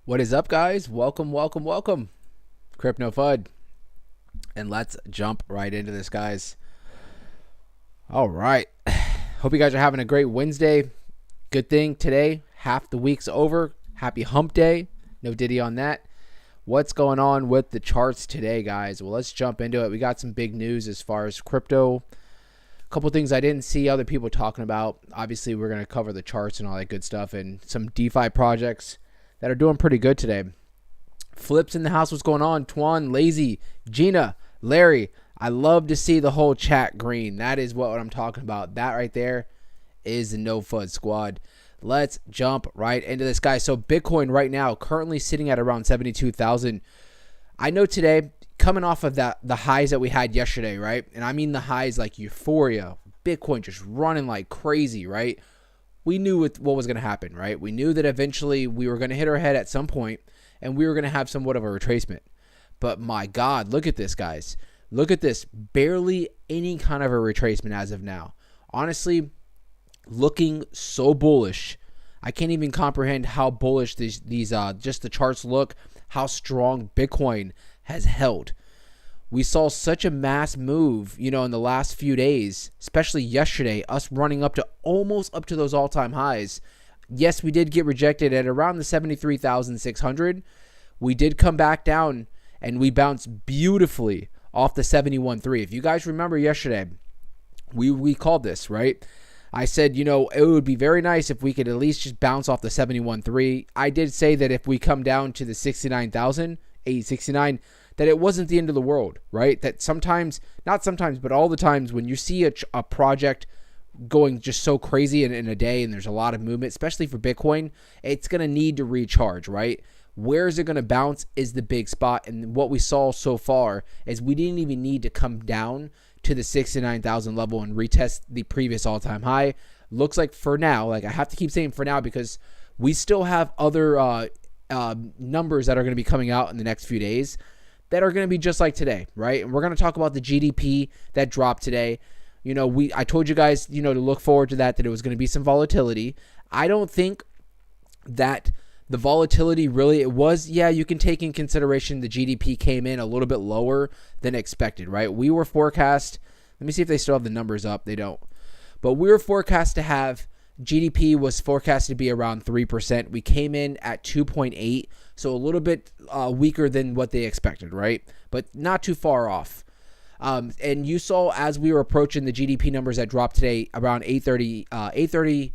What is up, guys? Welcome. Crypto FUD. And let's jump right into this, guys. All right. Hope you guys are having a great Wednesday. Good thing today, half the week's over. Happy hump day. No Diddy on that. What's going on with the charts today, guys? Well, let's jump into it. We got some big news as far as crypto. A couple things I didn't see other people talking about. Obviously, we're going to cover the charts and all that good stuff and some DeFi projects that are doing pretty good today. Flips in the house. What's going on? Twan, Lazy, Gina, Larry. I love to see the whole chat green. That is what I'm talking about. That right there is the No FUD squad. Let's jump right into this, guy. So Bitcoin right now currently sitting at around 72,000. I know today, coming off of the highs that we had yesterday, right? And I mean the highs like euphoria. Bitcoin just running like crazy, right? We knew what was going to happen, right? We knew that eventually we were going to hit our head at some point and we were going to have somewhat of a retracement. But my God, look at this, guys. Look at this. Barely any kind of a retracement as of now. Honestly, looking so bullish. I can't even comprehend how bullish these just the charts look, how strong Bitcoin has held. We saw such a mass move, in the last few days, especially yesterday, us running up to almost up to those all-time highs. Yes, we did get rejected at around the 73,600. We did come back down and we bounced beautifully off the 71.3. If you guys remember yesterday, we called this, right? I said, it would be very nice if we could at least just bounce off the 71.3. I did say that if we come down to the 69,869, that it wasn't the end of the world, right? That sometimes, not sometimes, but all the times when you see a project going just so crazy in a day and there's a lot of movement, especially for Bitcoin, it's going to need to recharge, right? Where is it going to bounce is the big spot. And what we saw so far is we didn't even need to come down to the 69,000 level and retest the previous all-time high. Looks like for now, like I have to keep saying for now because we still have other numbers that are going to be coming out in the next few days that are going to be just like today, right? And we're going to talk about the GDP that dropped today. I told you guys, to look forward to that it was going to be some volatility. I don't think that the volatility really, it was, you can take in consideration the GDP came in a little bit lower than expected, right? We were forecast, let me see if they still have the numbers up. They don't. But we were forecast to have, GDP was forecast to be around 3%. We came in at 2.8, so a little bit weaker than what they expected, right? But not too far off. And you saw as we were approaching the GDP numbers that dropped today around 8:30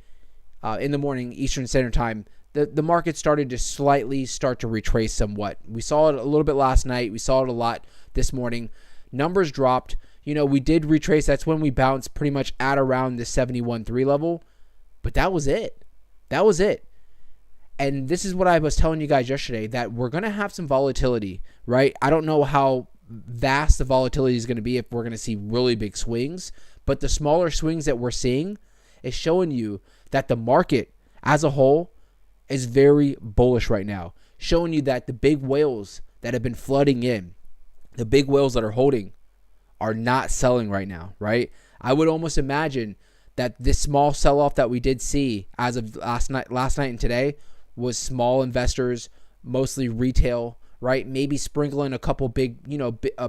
in the morning Eastern Standard Time, the market started to slightly start to retrace somewhat. We saw it a little bit last night. We saw it a lot this morning. Numbers dropped. We did retrace. That's when we bounced pretty much at around the 71.3 level. But that was it. That was it. And this is what I was telling you guys yesterday, that we're going to have some volatility, right? I don't know how vast the volatility is going to be if we're going to see really big swings. But the smaller swings that we're seeing is showing you that the market as a whole is very bullish right now. Showing you that the big whales that have been flooding in, the big whales that are holding, are not selling right now, right? I would almost imagine that this small sell-off that we did see as of last night and today was small investors, mostly retail, right? Maybe sprinkling a couple big,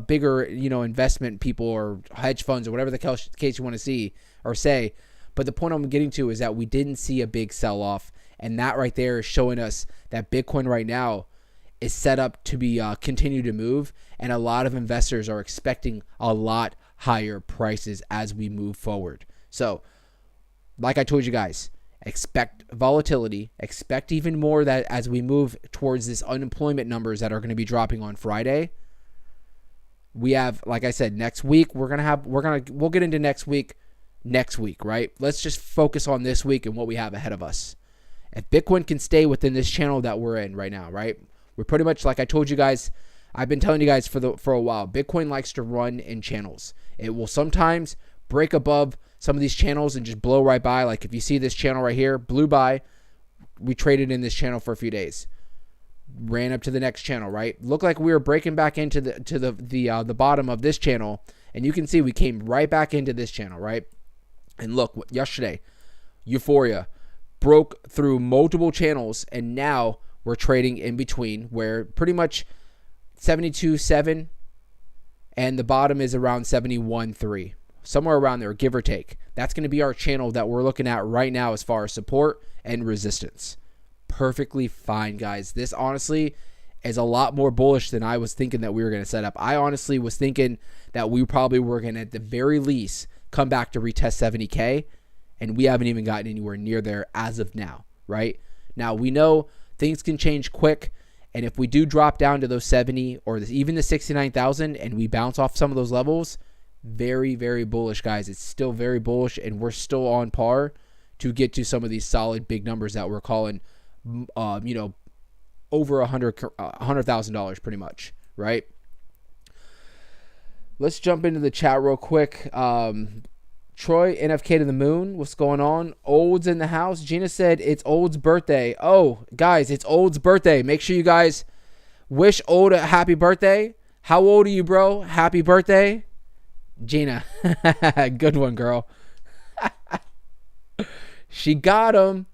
bigger, investment people or hedge funds or whatever the case you want to see or say. But the point I'm getting to is that we didn't see a big sell-off, and that right there is showing us that Bitcoin right now is set up to be continue to move, and a lot of investors are expecting a lot higher prices as we move forward. So, like I told you guys, expect volatility, expect even more that as we move towards this unemployment numbers that are going to be dropping on Friday. We have, like I said, next week we'll get into next week, right? Let's just focus on this week and what we have ahead of us. If Bitcoin can stay within this channel that we're in right now, right? We're pretty much, like I told you guys, I've been telling you guys for a while, Bitcoin likes to run in channels. It will sometimes break above some of these channels and just blow right by. Like if you see this channel right here, blew by, we traded in this channel for a few days, ran up to the next channel, right? Looked like we were breaking back into the bottom of this channel, and you can see we came right back into this channel, right? And look, yesterday, euphoria broke through multiple channels, and now we're trading in between, where pretty much 72.7 and the bottom is around 71.3, somewhere around there, give or take. That's going to be our channel that we're looking at right now as far as support and resistance. Perfectly fine, guys. This honestly is a lot more bullish than I was thinking that we were going to set up. I honestly was thinking that we probably were going to, at the very least, come back to retest 70K, and we haven't even gotten anywhere near there as of now, right? Now, we know things can change quick, and if we do drop down to those 70 or even the 69,000 and we bounce off some of those levels, very, very bullish, guys. It's still very bullish, and we're still on par to get to some of these solid big numbers that we're calling, over $100,000 pretty much, right? Let's jump into the chat real quick. Troy, NFK to the moon. What's going on? Old's in the house. Gina said it's Old's birthday. Oh, guys, it's Old's birthday. Make sure you guys wish Old a happy birthday. How old are you, bro? Happy birthday. Gina. Good one, girl. She got him.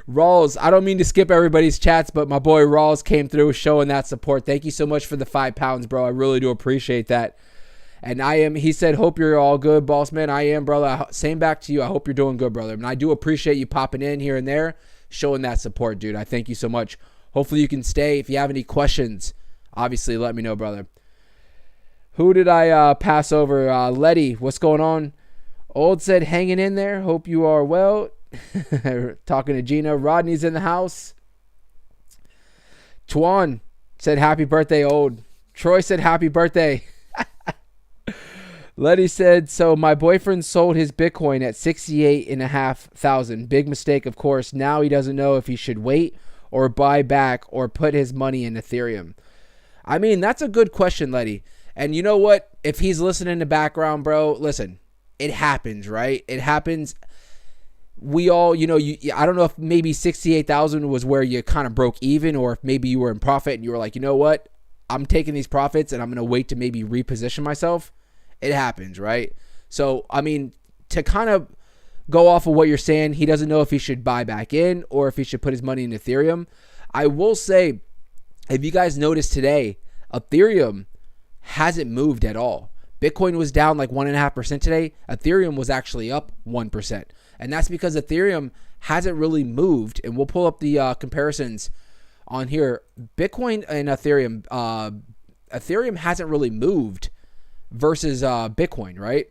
Rawls, I don't mean to skip everybody's chats, but my boy Rawls came through showing that support. Thank you so much for the 5 pounds, bro. I really do appreciate that. And he said, hope you're all good, boss man. I am, brother. Same back to you. I hope you're doing good, brother. And I do appreciate you popping in here and there, showing that support, dude. I thank you so much. Hopefully you can stay. If you have any questions, obviously let me know, brother. Who did I pass over? Letty, what's going on? Old said, hanging in there. Hope you are well. Talking to Gina. Rodney's in the house. Tuan said, happy birthday, Old. Troy said, happy birthday. Letty said, so my boyfriend sold his Bitcoin at 68,500. Big mistake, of course. Now he doesn't know if he should wait or buy back or put his money in Ethereum. I mean, that's a good question, Letty. And you know what? If he's listening in the background, bro, listen, it happens, right? It happens. We all, I don't know if maybe 68,000 was where you kind of broke even, or if maybe you were in profit and you were like, you know what? I'm taking these profits and I'm going to wait to maybe reposition myself. It happens, right? So, I mean, to kind of go off of what you're saying, he doesn't know if he should buy back in or if he should put his money in Ethereum. I will say, if you guys noticed today, Ethereum hasn't moved at all. Bitcoin was down like 1.5% today. Ethereum was actually up 1%. And that's because Ethereum hasn't really moved. And we'll pull up the comparisons on here. Bitcoin and Ethereum, Ethereum hasn't really moved versus Bitcoin, right?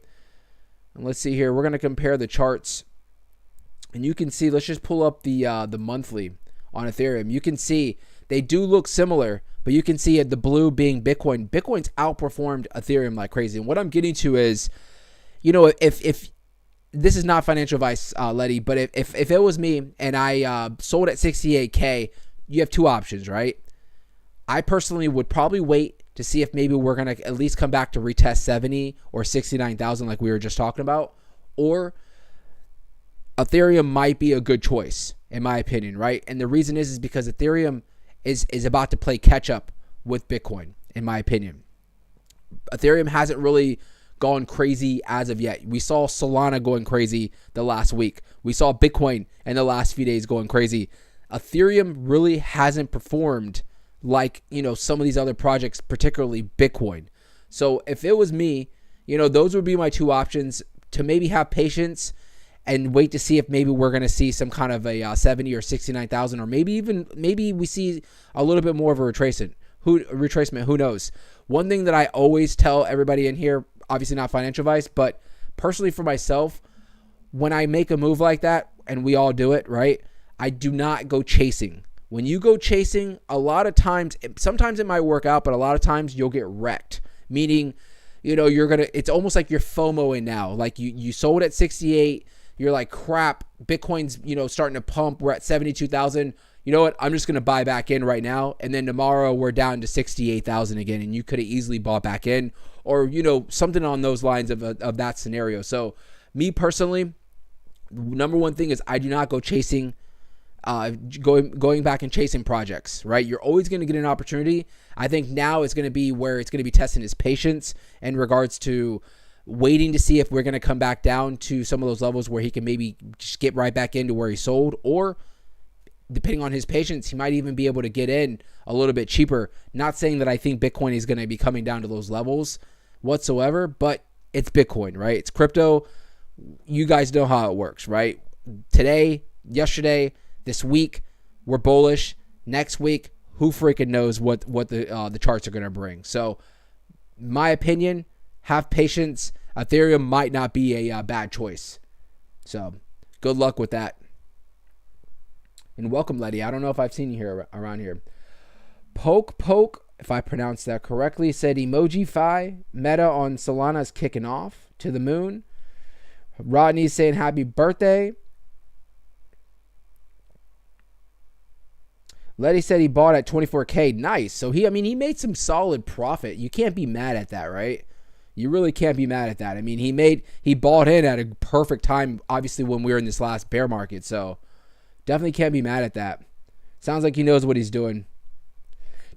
And let's see here. We're going to compare the charts. And you can see, let's just pull up the monthly on Ethereum. You can see they do look similar, but you can see the blue being Bitcoin. Bitcoin's outperformed Ethereum like crazy. And what I'm getting to is, if this is not financial advice, Letty, but if it was me and I sold at 68K, you have two options, right? I personally would probably wait to see if maybe we're going to at least come back to retest 70 or 69,000 like we were just talking about. Or Ethereum might be a good choice, in my opinion, right? And the reason is because Ethereum is about to play catch up with Bitcoin, in my opinion. Ethereum hasn't really gone crazy as of yet. We saw Solana going crazy the last week. We saw Bitcoin in the last few days going crazy. Ethereum really hasn't performed like, some of these other projects, particularly Bitcoin. So if it was me, those would be my two options: to maybe have patience and wait to see if maybe we're going to see some kind of a 70 or 69,000, or maybe we see a little bit more of a retracement. Who knows? One thing that I always tell everybody in here, obviously not financial advice, but personally for myself, when I make a move like that, and we all do it, right? I do not go chasing. When you go chasing, a lot of times, sometimes it might work out, but a lot of times you'll get wrecked. Meaning, it's almost like you're FOMOing now. Like you sold at 68, you're like, crap, Bitcoin's, starting to pump. We're at 72,000. You know what? I'm just going to buy back in right now. And then tomorrow we're down to 68,000 again. And you could have easily bought back in, or, something on those lines of that scenario. So me personally, number one thing is I do not go chasing, going back and chasing projects, right? You're always going to get an opportunity. I think now is going to be where it's going to be testing his patience in regards to waiting to see if we're going to come back down to some of those levels where he can maybe just get right back into where he sold, or depending on his patience, he might even be able to get in a little bit cheaper. Not saying that I think Bitcoin is going to be coming down to those levels whatsoever, but it's Bitcoin, right? It's crypto. You guys know how it works, right? Today, yesterday, this week, we're bullish. Next week, who freaking knows what the charts are going to bring. So, my opinion, have patience. Ethereum might not be a bad choice. So, good luck with that. And welcome, Letty. I don't know if I've seen you here around here. Poke, if I pronounced that correctly, said emoji fi. Meta on Solana is kicking off to the moon. Rodney's saying happy birthday. Letty said he bought at 24K. Nice. So he made some solid profit. You can't be mad at that, right? You really can't be mad at that. I mean, he bought in at a perfect time, obviously, when we were in this last bear market. So definitely can't be mad at that. Sounds like he knows what he's doing.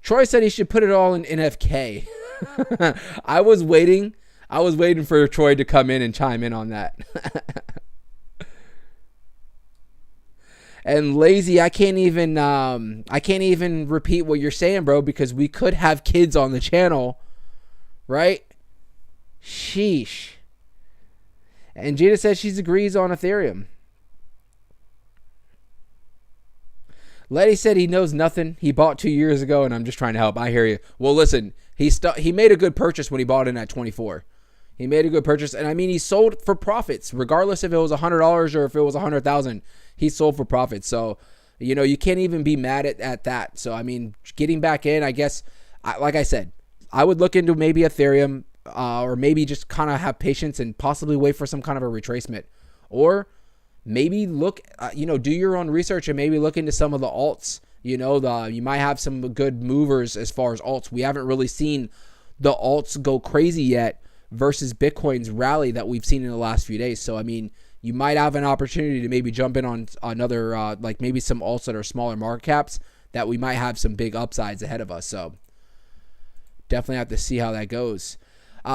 Troy said he should put it all in NFK. I was waiting for Troy to come in and chime in on that. And Lazy, I can't even repeat what you're saying, bro, because we could have kids on the channel, right? Sheesh. And Gina says she agrees on Ethereum. Letty said he knows nothing. He bought 2 years ago, and I'm just trying to help. I hear you. Well, listen, he made a good purchase when he bought in at 24. He made a good purchase, and I mean, he sold for profits, regardless if it was $100 or if it was $100,000. He sold for profits. So, you can't even be mad at that. So, I mean, getting back in, I guess, like I said, I would look into maybe Ethereum, or maybe just kind of have patience and possibly wait for some kind of a retracement, or maybe look, do your own research and maybe look into some of the alts. You might have some good movers as far as alts. We haven't really seen the alts go crazy yet versus Bitcoin's rally that we've seen in the last few days. So, I mean, you might have an opportunity to maybe jump in on another, like maybe some alts that are smaller market caps that we might have some big upsides ahead of us. So, definitely have to see how that goes.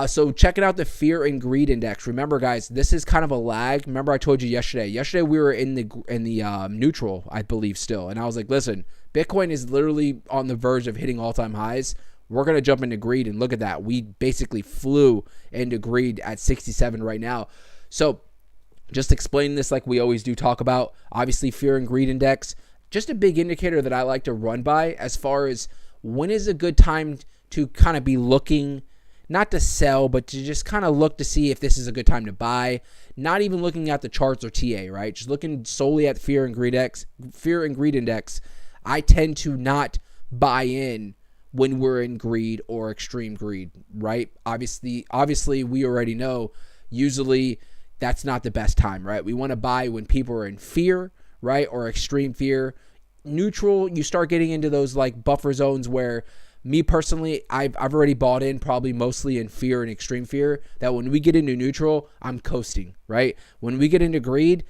So checking out the fear and greed index. Remember, guys, this is kind of a lag. Remember, I told you yesterday. Yesterday we were in the neutral, I believe, still, and I was like, listen, Bitcoin is literally on the verge of hitting all-time highs. We're gonna jump into greed, and look at that. We basically flew into greed at 67 right now. So just explaining this like we always do talk about. Obviously, fear and greed index, just a big indicator that I like to run by as far as when is a good time to kind of be looking. Not to sell, but to just kind of look to see if this is a good time to buy. Not even looking at the charts or TA, right? Just looking solely at fear and greed index. I tend to not buy in when we're in greed or extreme greed, right? Obviously, we already know usually that's not the best time, right? We want to buy when people are in fear, right? Or extreme fear. Neutral, you start getting into those like buffer zones where me personally, I've already bought in probably mostly in fear and extreme fear that when we get into neutral, I'm coasting, right? When we get into greed,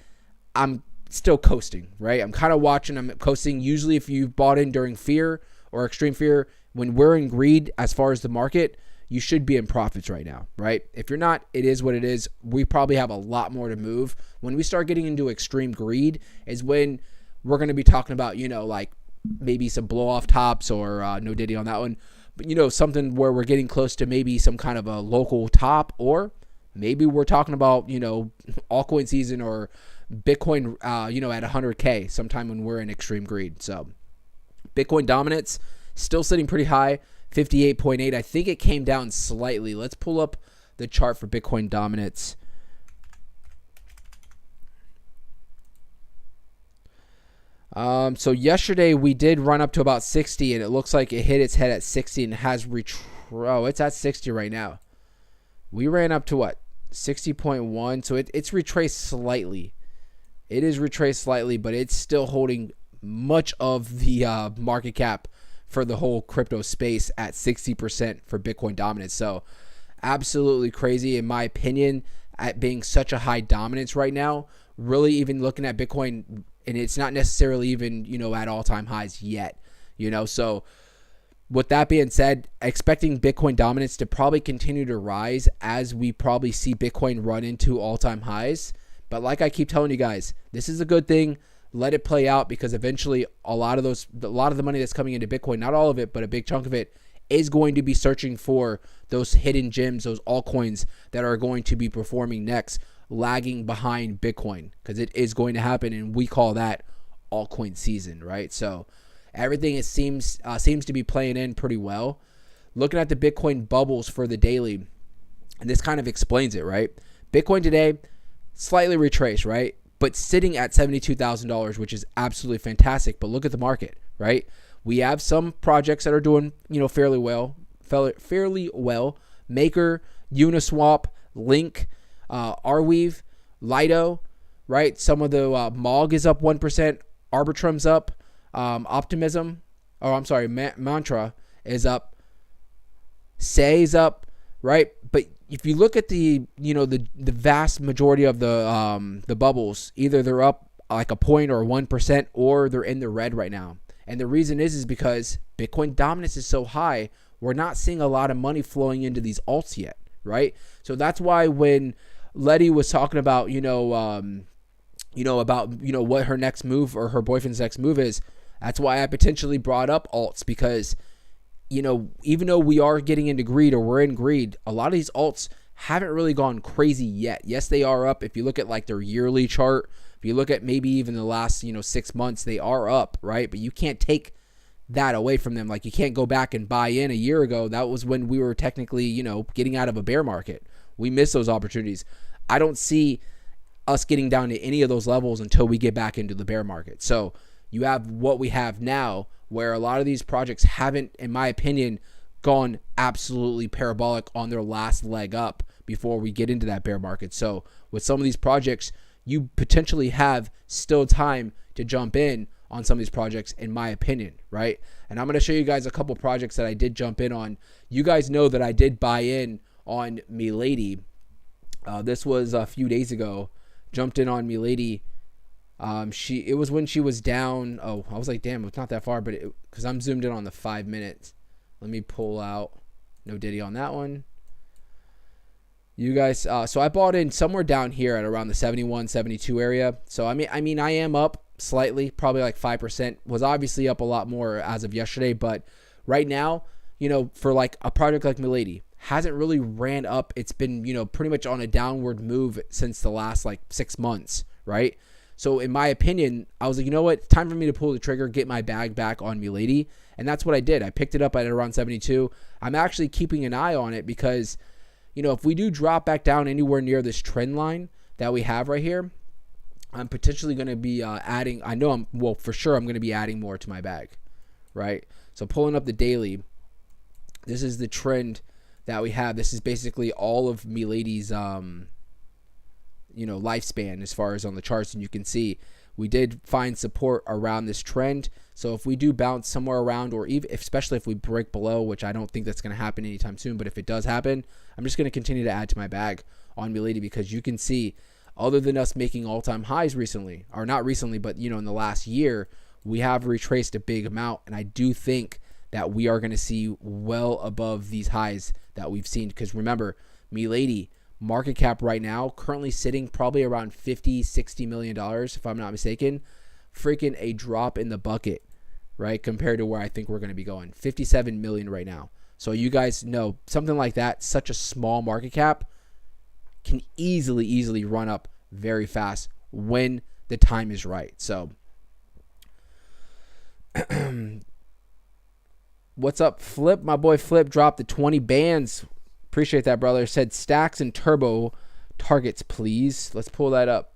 I'm still coasting, right? I'm kind of watching, I'm coasting. Usually if you've bought in during fear or extreme fear, when we're in greed as far as the market, you should be in profits right now, right? If you're not, it is what it is. We probably have a lot more to move. When we start getting into extreme greed is when we're going to be talking about, like maybe some blow off tops or no diddy on that one, but something where we're getting close to maybe some kind of a local top, or maybe we're talking about altcoin season or Bitcoin at 100K sometime when we're in extreme greed. So Bitcoin dominance still sitting pretty high, 58.8. I think it came down slightly. Let's pull up the chart for Bitcoin dominance. So yesterday we did run up to about 60, and it looks like it hit its head at 60 and has it's at 60 right now. We ran up to what? 60.1. So it's retraced slightly. It is retraced slightly, but it's still holding much of the market cap for the whole crypto space at 60% for Bitcoin dominance. So absolutely crazy in my opinion at being such a high dominance right now. Really even looking at Bitcoin, and it's not necessarily even, at all-time highs yet, So with that being said, expecting Bitcoin dominance to probably continue to rise as we probably see Bitcoin run into all-time highs. But like I keep telling you guys, this is a good thing. let it play out, because eventually a lot of the money that's coming into Bitcoin, not all of it, but a big chunk of it, is going to be searching for those hidden gems, those altcoins that are going to be performing next, lagging behind Bitcoin, because it is going to happen, and we call that altcoin season, right? So everything seems to be playing in pretty well. Looking at the Bitcoin bubbles for the daily, and this kind of explains it, right? Bitcoin today slightly retraced, right? But sitting at $72,000, which is absolutely fantastic. But look at the market, right? We have some projects that are doing, fairly well. Maker, Uniswap, Link, Arweave, Lido, right? Some of the MOG is up 1%. Arbitrum's up. Mantra is up. Say's up, right? But if you look at the vast majority of the bubbles, either they're up like a point or 1%, or they're in the red right now. And the reason is because Bitcoin dominance is so high, we're not seeing a lot of money flowing into these alts yet, right? So that's why when Letty was talking about, what her next move or her boyfriend's next move is, that's why I potentially brought up alts, because even though we are getting into greed, or we're in greed, a lot of these alts haven't really gone crazy yet. Yes, they are up. If you look at like their yearly chart, if you look at maybe even the last 6 months, they are up, right? But you can't take that away from them. Like, you can't go back and buy in a year ago. That was when we were technically getting out of a bear market. We missed those opportunities. I don't see us getting down to any of those levels until we get back into the bear market. So you have what we have now, where a lot of these projects haven't, in my opinion, gone absolutely parabolic on their last leg up before we get into that bear market. So with some of these projects, you potentially have still time to jump in on some of these projects, in my opinion, right? And I'm going to show you guys a couple projects that I did jump in on. You guys know that I did buy in on MILADY. This was a few days ago. Jumped in on MILADY. It was when she was down. Oh, I was like, damn, it's not that far, but because I'm zoomed in on the 5 minutes. Let me pull out. No Diddy on that one. You guys, so I bought in somewhere down here at around the 71, 72 area. So I mean, I am up slightly, probably like 5%. Was obviously up a lot more as of yesterday, but right now, for like a project like MILADY, hasn't really ran up. It's been, pretty much on a downward move since the last like 6 months, right? So in my opinion, I was like, you know what? Time for me to pull the trigger, get my bag back on MILADY. And that's what I did. I picked it up at around 72. I'm actually keeping an eye on it because, if we do drop back down anywhere near this trend line that we have right here, I'm potentially going to be adding, for sure I'm going to be adding more to my bag, right? So pulling up the daily, this is the trend that we have. This is basically all of MILADY's, lifespan as far as on the charts, and you can see we did find support around this trend. So if we do bounce somewhere around, or even especially if we break below, which I don't think that's going to happen anytime soon, but if it does happen, I'm just going to continue to add to my bag on MILADY, because you can see, other than us making all-time highs recently, or not recently, but in the last year, we have retraced a big amount, and I do think that we are going to see well above these highs that we've seen. Because remember, MILADY market cap right now currently sitting probably around $50-60 million, if I'm not mistaken. Freaking a drop in the bucket, right? Compared to where I think we're going to be going. 57 million right now. So you guys know something like that, such a small market cap, can easily run up very fast when the time is right. So what's up, Flip? My boy Flip dropped the 20 bands. Appreciate that, brother. Said stacks and turbo targets, please. Let's pull that up.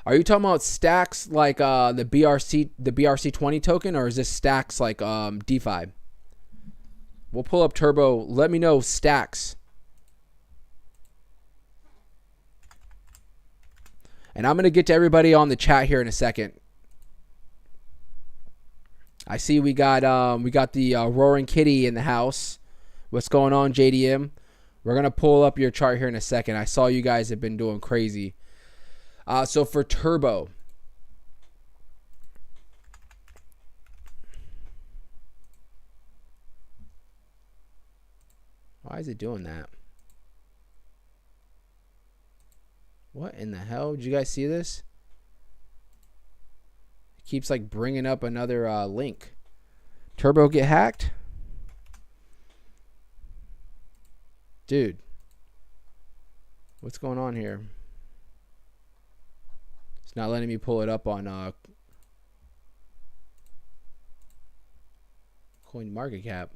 Are you talking about stacks like the BRC20 token, or is this stacks like DeFi? We'll pull up turbo. Let me know stacks. And I'm going to get to everybody on the chat here in a second. I see we got the Roaring Kitty in the house. What's going on, JDM? We're going to pull up your chart here in a second. I saw you guys have been doing crazy. So for turbo, why is it doing that? What in the hell? Did you guys see this? Keeps like bringing up another link. Turbo get hacked? Dude. What's going on here? It's not letting me pull it up on Coin Market Cap.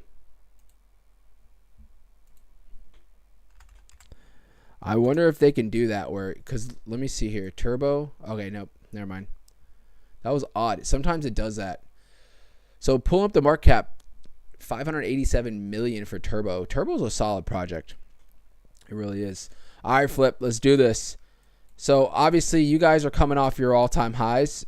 I wonder if they can do that where, because let me see here. Turbo. Okay, nope. Never mind. That was odd. Sometimes it does that. So pulling up the market cap, 587 million for Turbo. Turbo's a solid project. It really is. All right, Flip, let's do this. So obviously you guys are coming off your all-time highs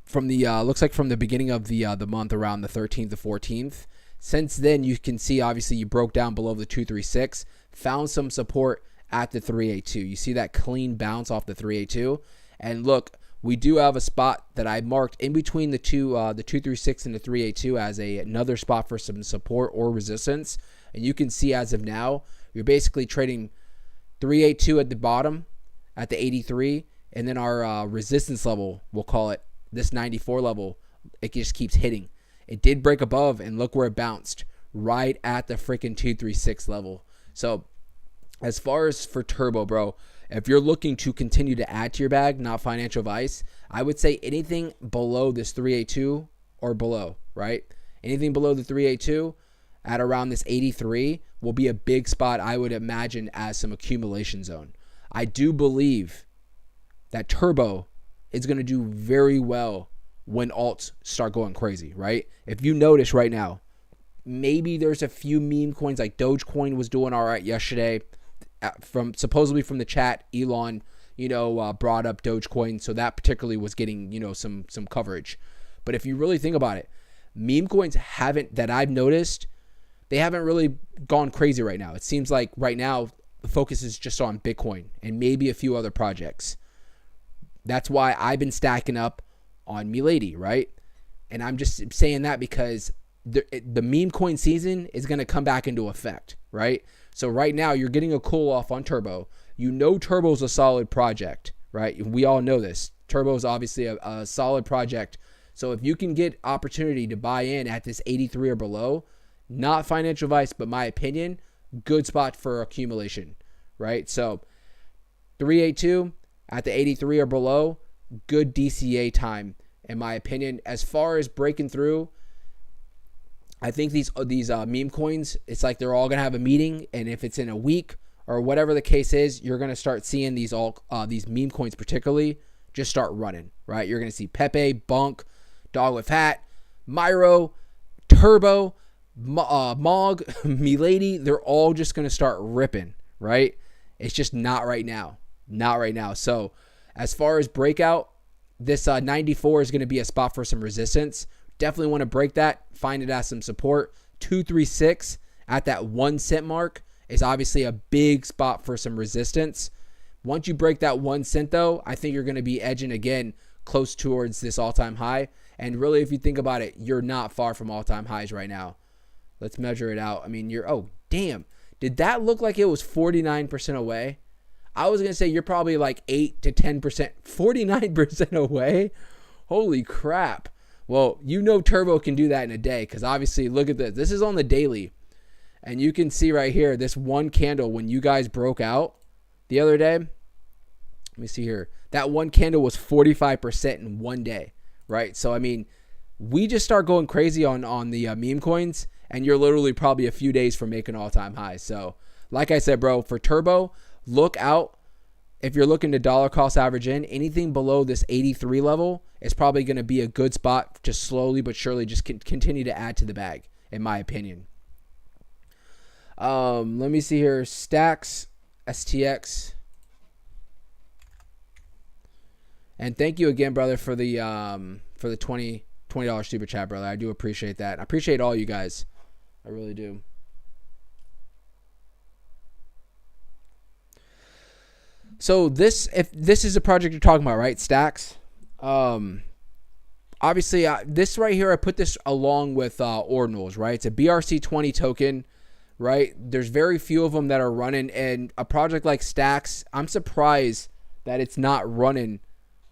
from the looks like from the beginning of the month, around the 13th to 14th. Since then, you can see obviously you broke down below the 236, found some support at the 382. You see that clean bounce off the 382, and look, we do have a spot that I marked in between the 236 and the 382 as another spot for some support or resistance. And you can see as of now, you're basically trading 382 at the bottom at the 83, and then our resistance level, we'll call it this 94 level, it just keeps hitting. It did break above, and look where it bounced, right at the freaking 236 level. So as far as for Turbo, bro, if you're looking to continue to add to your bag, not financial advice, I would say anything below this 382 or below, right? Anything below the 382 at around this 83 will be a big spot, I would imagine, as some accumulation zone. I do believe that Turbo is going to do very well when alts start going crazy, right? If you notice right now, maybe there's a few meme coins like Dogecoin was doing all right yesterday. Supposedly from the chat, Elon, brought up Dogecoin, so that particularly was getting, some coverage. But if you really think about it, meme coins that I've noticed, they haven't really gone crazy right now. It seems like right now the focus is just on Bitcoin and maybe a few other projects. That's why I've been stacking up on MILADY, right? And I'm just saying that because the meme coin season is going to come back into effect, right? So right now you're getting a cool off on Turbo. Turbo's a solid project, right? We all know this. Turbo's obviously a solid project. So if you can get opportunity to buy in at this 83 or below, not financial advice, but my opinion, good spot for accumulation, right? So 382 at the 83 or below, good DCA time, in my opinion. As far as breaking through, I think these meme coins, it's like they're all going to have a meeting, and if it's in a week or whatever the case is, you're going to start seeing these meme coins particularly just start running, right? You're going to see Pepe, Bunk, Dog with Hat, Myro, Turbo, Mog, MILADY. They're all just going to start ripping, right? It's just not right now. Not right now. So as far as breakout, this 94 is going to be a spot for some resistance. Definitely want to break that. Find it as some support. 236 at that 1 cent mark is obviously a big spot for some resistance. Once you break that 1 cent, though, I think you're going to be edging again close towards this all-time high. And really, if you think about it, you're not far from all-time highs right now. Let's measure it out. I mean, oh, damn. Did that look like it was 49% away? I was going to say you're probably like 8 to 10%. 49% away? Holy crap. Well, Turbo can do that in a day, because obviously, look at this. This is on the daily. And you can see right here, this one candle, when you guys broke out the other day. Let me see here. That one candle was 45% in one day, right? So, I mean, we just start going crazy on the meme coins, and you're literally probably a few days from making all-time highs. So, like I said, bro, for Turbo, look out. If you're looking to dollar cost average in, anything below this 83 level is probably going to be a good spot to slowly but surely just continue to add to the bag, in my opinion. Let me see here. Stacks, STX. And thank you again, brother, for the $20 super chat, brother. I do appreciate that. I appreciate all you guys. I really do. So if this is a project you're talking about, right? Stacks. Obviously, this right here, I put this along with Ordinals, right? It's a BRC20 token, right? There's very few of them that are running, and a project like Stacks, I'm surprised that it's not running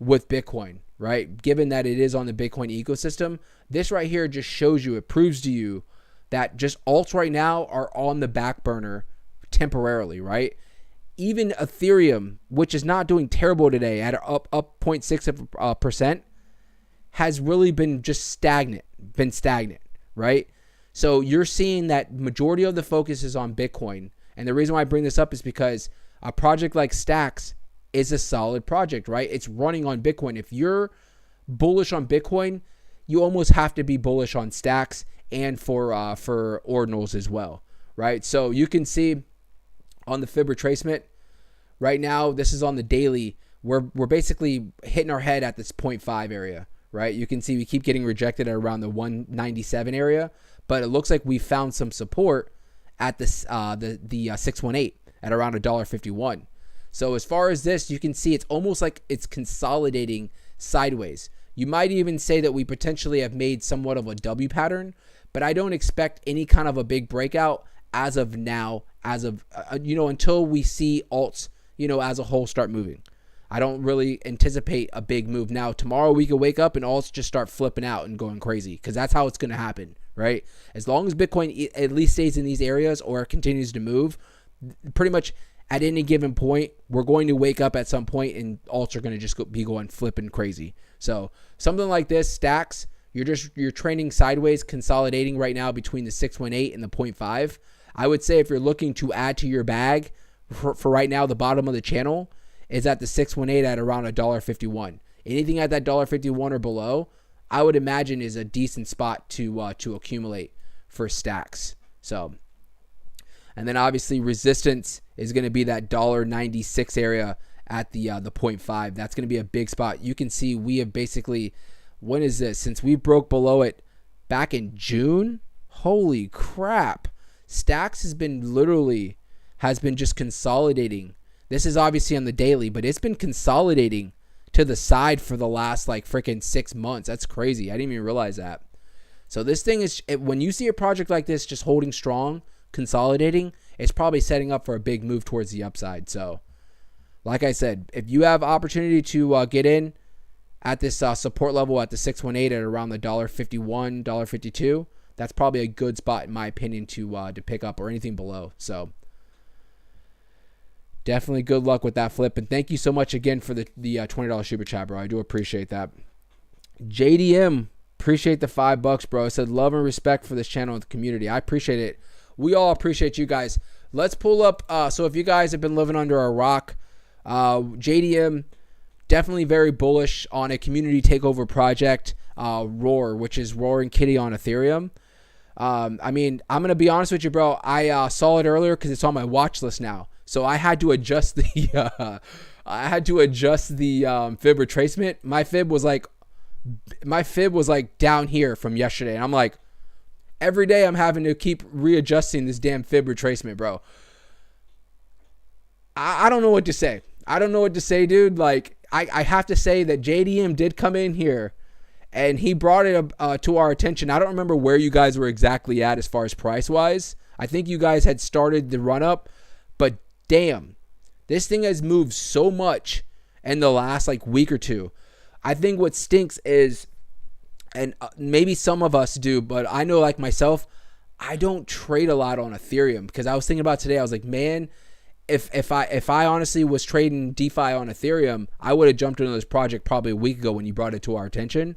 with Bitcoin, right? Given that it is on the Bitcoin ecosystem, this right here just shows you, it proves to you that just alts right now are on the back burner temporarily, right? Even Ethereum, which is not doing terrible today at up 0.6%, has really been just stagnant, right? So you're seeing that majority of the focus is on Bitcoin. And the reason why I bring this up is because a project like Stacks is a solid project, right? It's running on Bitcoin. If you're bullish on Bitcoin, you almost have to be bullish on Stacks and for ordinals as well, right? So you can see on the fib retracement right now, this is on the daily. We're basically hitting our head at this 0.5 area, right? You can see we keep getting rejected at around the 197 area, but it looks like we found some support at this the 618 at around $1.51. So as far as this, you can see it's almost like it's consolidating sideways. You might even say that we potentially have made somewhat of a W pattern, but I don't expect any kind of a big breakout as of now, until we see alts, as a whole start moving. I don't really anticipate a big move. Now, tomorrow we could wake up and alts just start flipping out and going crazy, because that's how it's going to happen, right? As long as Bitcoin at least stays in these areas or continues to move, pretty much at any given point, we're going to wake up at some point and alts are going to just be going flipping crazy. So something like this, Stacks, you're trending sideways, consolidating right now between the 618 and the 0.5. I would say if you're looking to add to your bag for right now, the bottom of the channel is at the 618 at around $1.51. Anything at that $1.51 or below, I would imagine is a decent spot to accumulate for Stacks. So, and then obviously resistance is going to be that $1.96 area at the 0.5. That's going to be a big spot. You can see we have basically, when is this? Since we broke below it back in June, holy crap. Stacks has been just consolidating. This is obviously on the daily, but it's been consolidating to the side for the last freaking 6 months. That's crazy. I didn't even realize that. So this thing is, when you see a project like this just holding strong, consolidating, it's probably setting up for a big move towards the upside. So like I said, if you have opportunity to get in at this support level at the 618 at around the $1.51, $1.52, that's probably a good spot in my opinion to pick up, or anything below. So definitely good luck with that flip. And thank you so much again for the $20 super chat, bro. I do appreciate that. JDM, appreciate the $5, bro. Said love and respect for this channel and the community. I appreciate it. We all appreciate you guys. Let's pull up. So if you guys have been living under a rock, JDM definitely very bullish on a community takeover project, Roar, which is Roaring Kitty on Ethereum. I mean, I'm gonna be honest with you, bro. I saw it earlier because it's on my watch list now. So I had to adjust the fib retracement. My fib was like down here from yesterday, and I'm like, every day I'm having to keep readjusting this damn fib retracement, bro. I don't know what to say. I don't know what to say, dude. Like, I have to say that JDM did come in here and he brought it to our attention. I don't remember where you guys were exactly at as far as price-wise. I think you guys had started the run-up, but damn, this thing has moved so much in the last week or two. I think what stinks is, and maybe some of us do, but I know myself, I don't trade a lot on Ethereum, because I was thinking about today. I was like, man, if I honestly was trading DeFi on Ethereum, I would have jumped into this project probably a week ago when you brought it to our attention.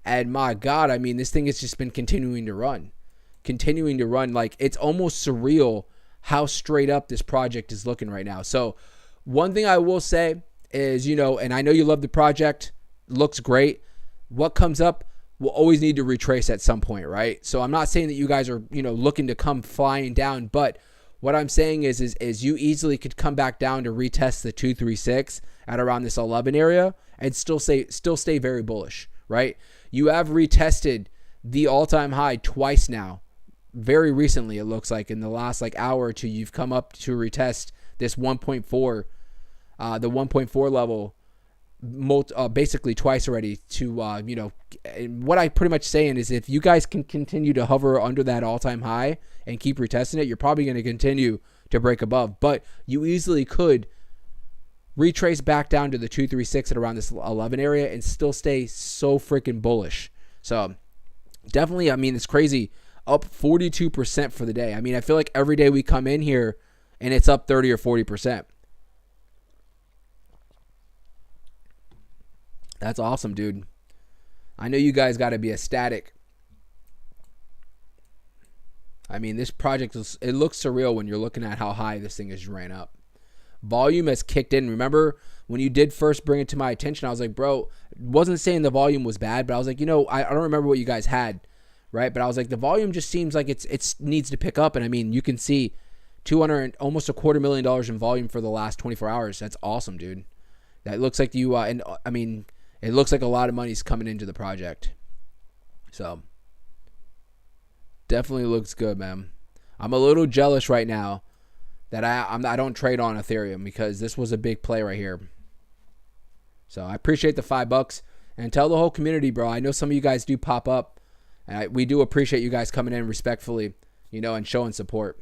And my God, I mean, this thing has just been continuing to run. Like, it's almost surreal how straight up this project is looking right now. So one thing I will say is, and I know you love the project, looks great. What comes up will always need to retrace at some point, right? So I'm not saying that you guys are, looking to come flying down, but what I'm saying is you easily could come back down to retest the 236 at around this 11 area and still stay very bullish, right? You have retested the all-time high twice now. Very recently, it looks like in the last hour or two, you've come up to retest this 1.4, the 1.4 level, basically twice already. To what I pretty much saying is, if you guys can continue to hover under that all-time high and keep retesting it, you're probably going to continue to break above. But you easily could retrace back down to the 236 at around this 11 area and still stay so freaking bullish. So definitely, I mean, it's crazy. Up 42% for the day. I mean, I feel like every day we come in here and it's up 30 or 40%. That's awesome, dude. I know you guys got to be ecstatic. I mean, this project, it looks surreal when you're looking at how high this thing has ran up. Volume has kicked in. Remember when you did first bring it to my attention, I was like, bro, wasn't saying the volume was bad, but I was like, you know, I don't remember what you guys had, right? But I was like, the volume just seems like it needs to pick up. And I mean, you can see 200, almost $250,000 in volume for the last 24 hours. That's awesome, dude. That looks like you, and I mean, it looks like a lot of money's coming into the project. So definitely looks good, man. I'm a little jealous right now that I don't trade on Ethereum because this was a big play right here. So I appreciate the $5 and tell the whole community, bro. I know some of you guys do pop up, and we do appreciate you guys coming in respectfully, you know, and showing support.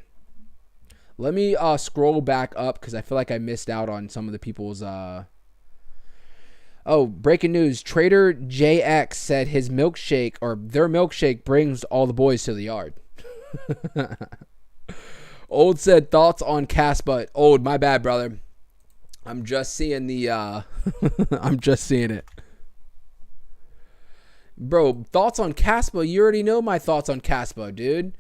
Let me scroll back up because I feel like I missed out on some of the people's. Oh, breaking news! Trader JX said his milkshake or their milkshake brings all the boys to the yard. Old said thoughts on KASPA. Old, my bad, brother. I'm just seeing the I'm just seeing it. Bro, thoughts on KASPA? You already know my thoughts on KASPA, dude.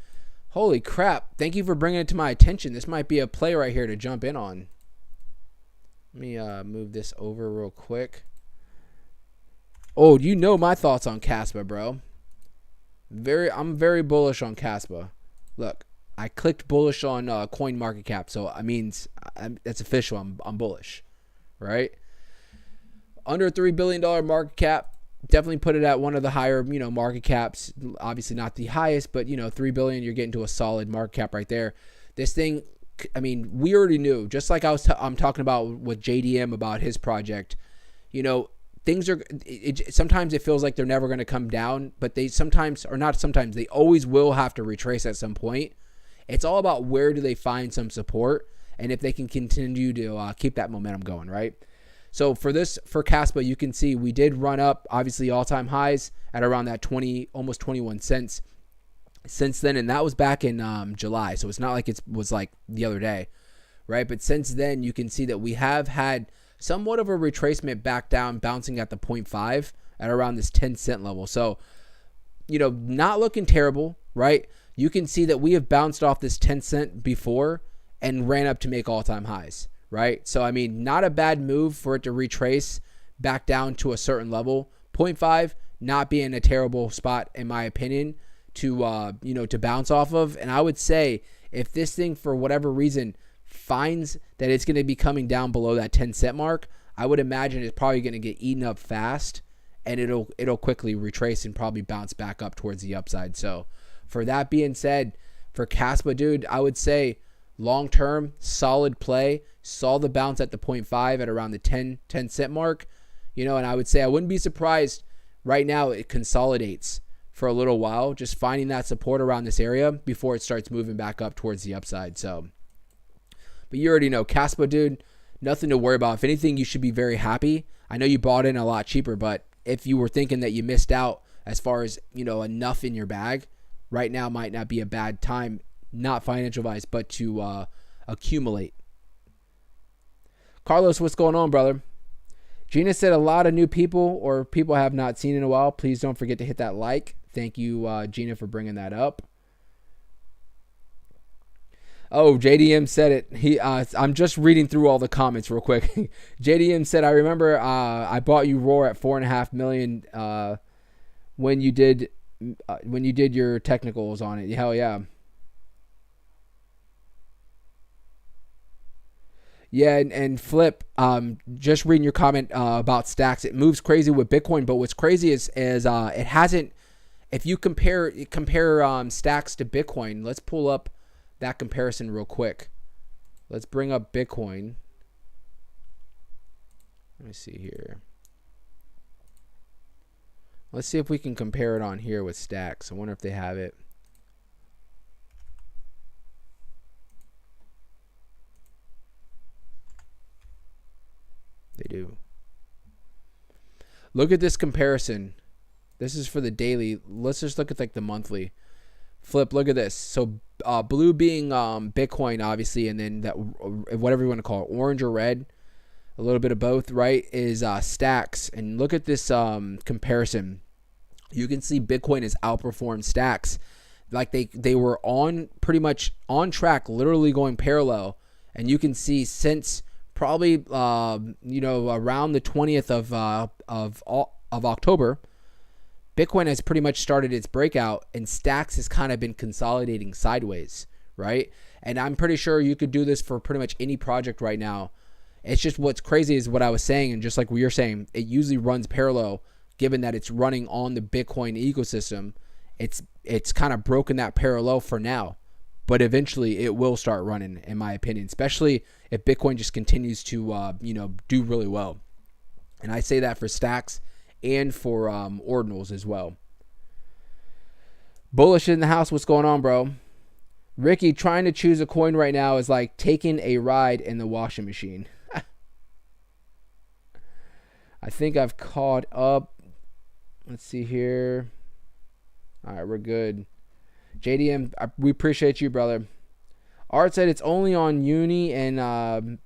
Holy crap. Thank you for bringing it to my attention. This might be a play right here to jump in on. Let me move this over real quick. Old, you know my thoughts on KASPA, bro. I'm very bullish on KASPA. Look. I clicked bullish on coin market cap, so I mean that's official. I'm bullish, right? Under $3 billion market cap, definitely put it at one of the higher, you know, market caps. Obviously not the highest, but you know, $3 billion, you're getting to a solid market cap right there. This thing, I mean, we already knew. Just like I'm talking about with JDM about his project. You know, things are. Sometimes it feels like they're never going to come down, but they sometimes, or not sometimes, they always will have to retrace at some point. It's all about where do they find some support and if they can continue to keep that momentum going, right? So for KASPA, you can see we did run up, obviously all-time highs at around that 20, almost 21 cents since then, and that was back in July. So it's not like it was like the other day, right? But since then, you can see that we have had somewhat of a retracement back down, bouncing at the 0.5 at around this 10-cent level. So, you know, not looking terrible, right? You can see that we have bounced off this 10 cent before and ran up to make all-time highs, right? So, I mean, not a bad move for it to retrace back down to a certain level. 0.5 not being a terrible spot, in my opinion, to, you know, to bounce off of. And I would say if this thing, for whatever reason, finds that it's going to be coming down below that 10 cent mark, I would imagine it's probably going to get eaten up fast and it'll quickly retrace and probably bounce back up towards the upside. So, for that being said, for KASPA, dude, I would say long-term, solid play. Saw the bounce at the 0.5 at around the 10 cent mark. You know, and I would say I wouldn't be surprised right now it consolidates for a little while, just finding that support around this area before it starts moving back up towards the upside. So, but you already know, KASPA, dude, nothing to worry about. If anything, you should be very happy. I know you bought in a lot cheaper, but if you were thinking that you missed out as far as, you know, enough in your bag, right now might not be a bad time, not financial advice, but to accumulate. Carlos, what's going on, brother? Gina said a lot of new people or people I have not seen in a while. Please don't forget to hit that like. Thank you, Gina, for bringing that up. Oh, JDM said it. I'm just reading through all the comments real quick. JDM said, I remember I bought you Roar at $4.5 million when you did your technicals on it. Hell yeah. Yeah, and Flip, just reading your comment about stacks, it moves crazy with Bitcoin, but what's crazy is it hasn't. If you compare stacks to Bitcoin, let's pull up that comparison real quick. Let's bring up Bitcoin. Let me see here. Let's see if we can compare it on here with stacks. I wonder if they have it. Look at this comparison. This is for the daily. Let's just look at like the monthly. Flip, look at this. So blue being Bitcoin, obviously, and then that whatever you want to call it, orange or red, a little bit of both, right, is stacks. And look at this comparison. You can see Bitcoin has outperformed stacks. Like they were on pretty much on track, literally going parallel. And you can see since probably around the 20th of October, Bitcoin has pretty much started its breakout, and stacks has kind of been consolidating sideways, right? And I'm pretty sure you could do this for pretty much any project right now. It's just what's crazy is what I was saying, and just like we were saying, it usually runs parallel, given that it's running on the Bitcoin ecosystem. It's kind of broken that parallel for now, but eventually it will start running, in my opinion, especially if Bitcoin just continues to do really well. And I say that for stacks and for ordinals as well. Bullish in the house. What's going on, bro? Ricky, trying to choose a coin right now is like taking a ride in the washing machine. I think I've caught up. Let's see here. All right, we're good. JDM, we appreciate you, brother. Art said it's only on Uni and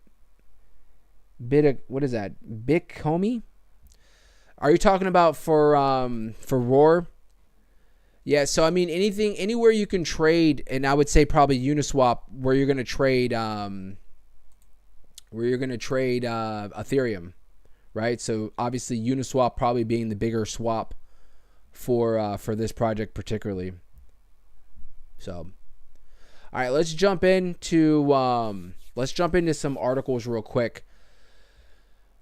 what is that? Bitcomi? Are you talking about for Roar? Yeah, so I mean anywhere you can trade, and I would say probably Uniswap, where you're gonna trade Ethereum, right? So obviously Uniswap probably being the bigger swap for this project particularly. So, all right, let's jump into some articles real quick.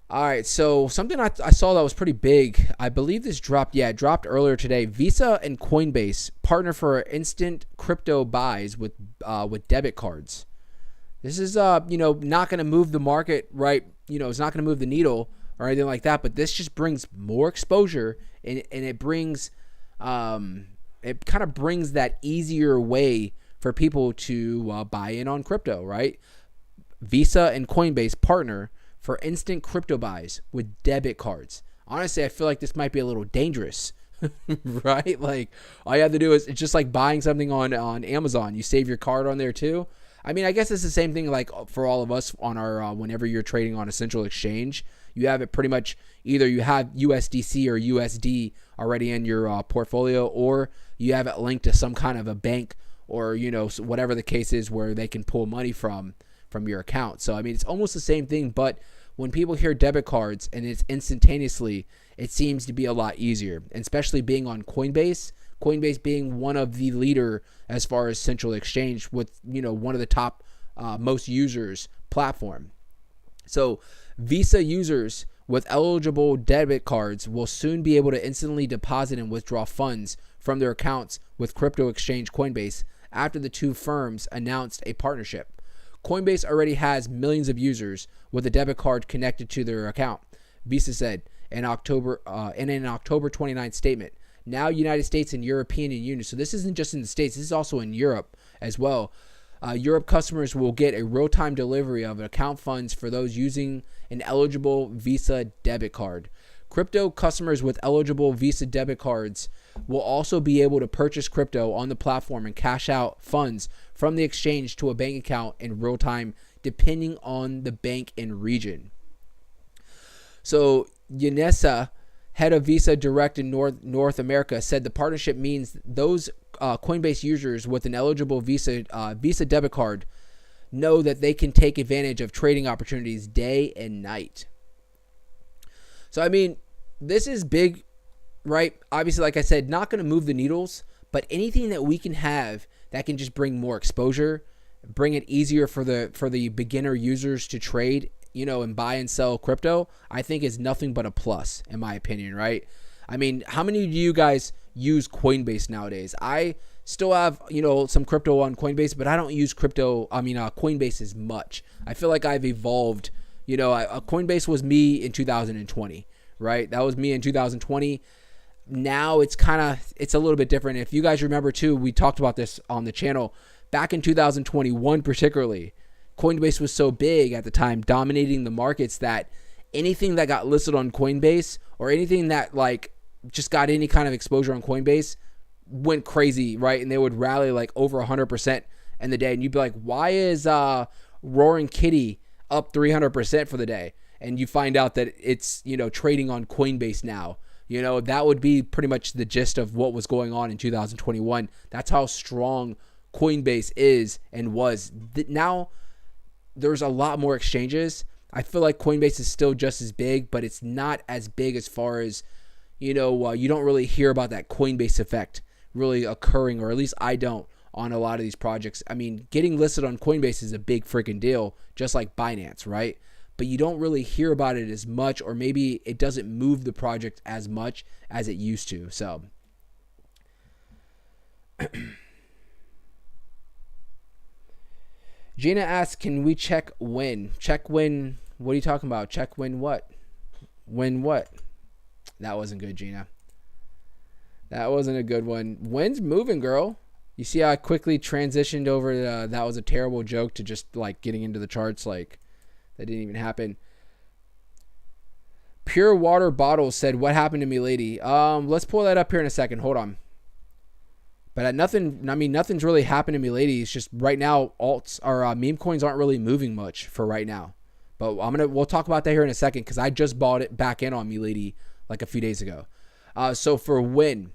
All right, so something I saw that was pretty big. I believe this dropped. Yeah, it dropped earlier today. Visa and Coinbase partner for instant crypto buys with debit cards. This is not going to move the market, right? It's not going to move the needle or anything like that. But this just brings more exposure, and it brings it kind of brings that easier way for people to buy in on crypto, right? Visa and Coinbase partner for instant crypto buys with debit cards. Honestly, I feel like this might be a little dangerous, right? Like all you have to do is, it's just like buying something on Amazon. You save your card on there too. I mean, I guess it's the same thing like for all of us on our whenever you're trading on a central exchange, you have it pretty much either you have USDC or USD already in your portfolio, or you have it linked to some kind of a bank or whatever the case is where they can pull money from your account. So I mean, it's almost the same thing, but when people hear debit cards and it's instantaneously, it seems to be a lot easier, and especially being on Coinbase being one of the leader as far as central exchange with one of the top most users platform. So Visa users with eligible debit cards will soon be able to instantly deposit and withdraw funds from their accounts with crypto exchange Coinbase after the two firms announced a partnership. Coinbase already has millions of users with a debit card connected to their account, Visa said in October 29th statement. Now United States and European Union, so this isn't just in the States, this is also in Europe as well. Europe customers will get a real-time delivery of account funds for those using an eligible Visa debit card. Crypto customers with eligible Visa debit cards will also be able to purchase crypto on the platform and cash out funds from the exchange to a bank account in real time, depending on the bank and region. So Yanessa, head of Visa Direct in North America, said the partnership means those Coinbase users with an eligible Visa debit card know that they can take advantage of trading opportunities day and night. So, I mean, this is big, right? Obviously, like I said, not going to move the needles, but anything that we can have that can just bring more exposure, bring it easier for the beginner users to trade, and buy and sell crypto, I think is nothing but a plus, in my opinion, right? I mean, how many of you guys use Coinbase nowadays? I still have, some crypto on Coinbase, but I don't use Coinbase as much. I feel like I've evolved. Coinbase was me in 2020, right? That was me in 2020. Now it's a little bit different. If you guys remember too, we talked about this on the channel back in 2021, particularly. Coinbase was so big at the time, dominating the markets, that anything that got listed on Coinbase or anything that like just got any kind of exposure on Coinbase went crazy, right? And they would rally like over 100% in the day. And you'd be like, why is Roaring Kitty up 300% for the day? And you find out that it's, you know, trading on Coinbase now. You know, that would be pretty much the gist of what was going on in 2021. That's how strong Coinbase is and was. Now there's a lot more exchanges. I feel like Coinbase is still just as big, but it's not as big as far as, you know, you don't really hear about that Coinbase effect really occurring, or at least I don't, on a lot of these projects. I mean, getting listed on Coinbase is a big freaking deal, just like Binance, right? But you don't really hear about it as much, or maybe it doesn't move the project as much as it used to. So Gina asks, can we check when? Check when? What are you talking about? Check when what? When what? That wasn't good, Gina. That wasn't a good one. When's moving, girl? You see how I quickly transitioned over that was a terrible joke to just like getting into the charts. Like that didn't even happen. Pure Water Bottles said, what happened to MILADY? Let's pull that up here in a second. Hold on. But nothing's really happened to MILADY. It's just right now alts or meme coins aren't really moving much for right now. But we'll talk about that here in a second because I just bought it back in on MILADY like a few days ago. So for Win,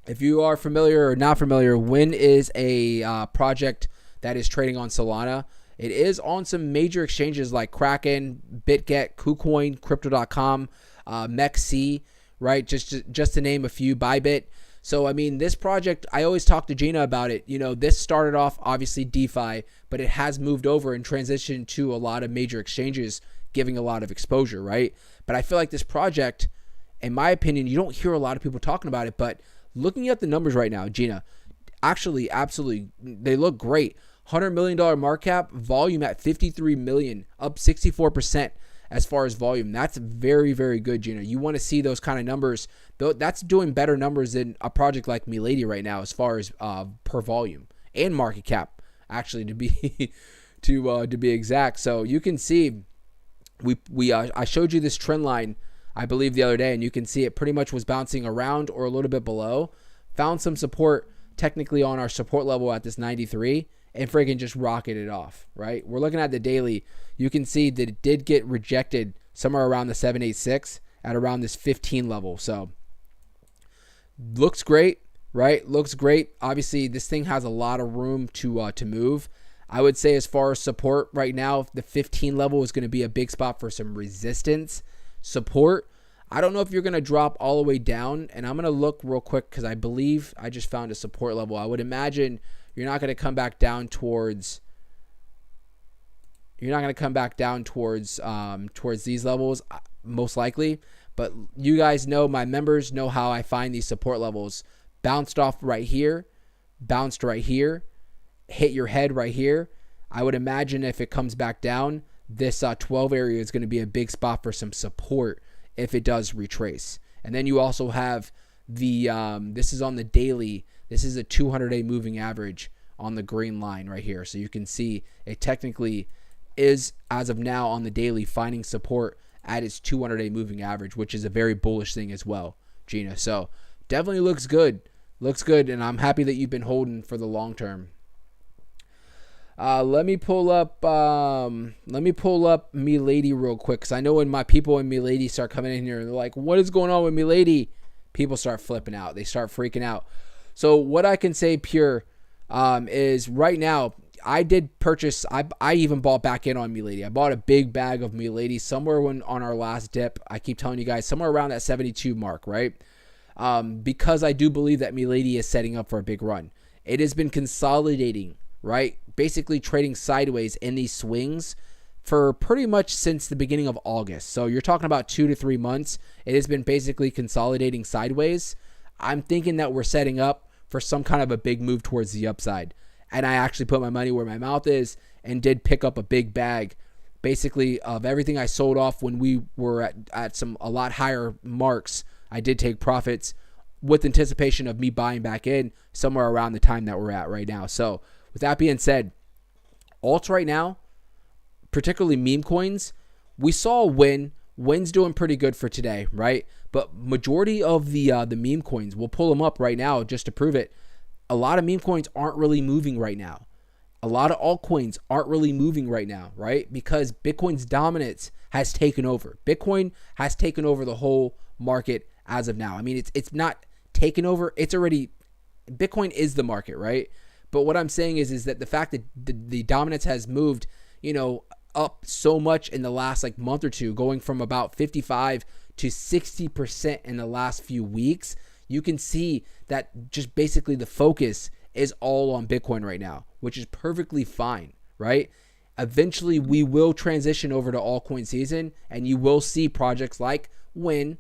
if you are familiar or not familiar, Win is a project that is trading on Solana. It is on some major exchanges like Kraken, BitGet, KuCoin, Crypto.com, MEXC, right? Just to name a few, Bybit. So, I mean, this project, I always talk to Gina about it. You know, this started off obviously DeFi, but it has moved over and transitioned to a lot of major exchanges, giving a lot of exposure, right? But I feel like this project, in my opinion, you don't hear a lot of people talking about it, but looking at the numbers right now, Gina, actually, absolutely, they look great. $100 million market cap, volume at 53 million, up 64% as far as volume. That's very, very good, Gina. You want to see those kind of numbers. That's doing better numbers than a project like MILADY right now as far as per volume and market cap, actually, to be to be exact. So you can see I showed you this trend line, I believe, the other day, and you can see it pretty much was bouncing around or a little bit below. Found some support technically on our support level at this 93 and freaking just rocketed off, right? We're looking at the daily. You can see that it did get rejected somewhere around the 786 at around this 15 level. So looks great, right? Looks great. Obviously, this thing has a lot of room to move. I would say as far as support right now, the 15 level is going to be a big spot for some resistance. Support, I don't know if you're going to drop all the way down, and I'm going to look real quick because I believe I just found a support level. I would imagine you're not going to come back down towards towards these levels, most likely. But you guys know, my members know how I find these support levels. Bounced off right here, bounced right here, hit your head right here. I would imagine if it comes back down, this 12 area is going to be a big spot for some support if it does retrace. And then you also have the this is on the daily. This is a 200-day moving average on the green line right here. So you can see it technically is, as of now on the daily, finding support at its 200-day moving average, which is a very bullish thing as well, Gina. So definitely looks good. Looks good, and I'm happy that you've been holding for the long term. Let me pull up MILADY real quick, because I know when my people in MILADY start coming in here and they're like, what is going on with MILADY? People start flipping out. They start freaking out. So what I can say, Pure, is right now, I did purchase, I even bought back in on MILADY. I bought a big bag of MILADY somewhere on our last dip. I keep telling you guys, somewhere around that 72 mark, right? Because I do believe that MILADY is setting up for a big run. It has been consolidating, right? Basically trading sideways in these swings for pretty much since the beginning of August. So you're talking about 2 to 3 months. It has been basically consolidating sideways. I'm thinking that we're setting up for some kind of a big move towards the upside. And I actually put my money where my mouth is and did pick up a big bag, basically, of everything I sold off when we were at a lot higher marks. I did take profits with anticipation of me buying back in somewhere around the time that we're at right now. So with that being said, alts right now, particularly meme coins, we saw a win. Win's doing pretty good for today, right? But majority of the meme coins, we'll pull them up right now just to prove it. A lot of meme coins aren't really moving right now. A lot of altcoins aren't really moving right now, right? Because Bitcoin's dominance has taken over. Bitcoin has taken over the whole market as of now. I mean, it's not taken over. It's already, Bitcoin is the market, right? But what I'm saying is that the fact that the dominance has moved, up so much in the last like month or two, going from about 55 to 60% in the last few weeks, you can see that just basically the focus is all on Bitcoin right now, which is perfectly fine, right? Eventually, we will transition over to altcoin season, and you will see projects like Win,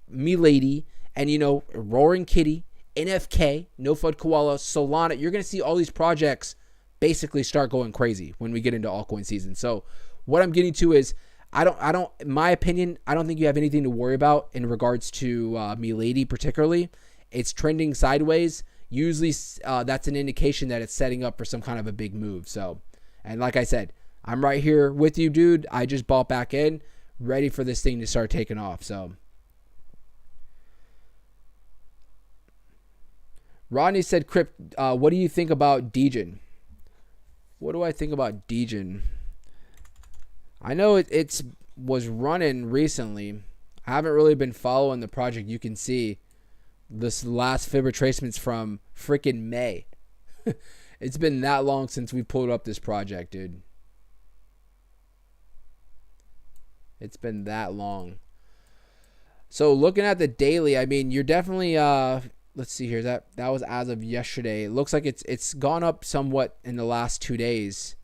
MILADY, and, Roaring Kitty, NFK, No FUD Koala, Solana. You're going to see all these projects basically start going crazy when we get into altcoin season. So what I'm getting to is, in my opinion, I don't think you have anything to worry about in regards to MILADY particularly. It's trending sideways. Usually that's an indication that it's setting up for some kind of a big move. So, and like I said, I'm right here with you, dude. I just bought back in, ready for this thing to start taking off. So, Rodney said, Crypt, what do you think about Degen? What do I think about Degen? I know it was running recently. I haven't really been following the project. You can see this last fib retracements from freaking May. It's been that long since we pulled up this project, dude. It's been that long. So looking at the daily, I mean, you're definitely let's see here. That was as of yesterday. It looks like it's gone up somewhat in the last 2 days,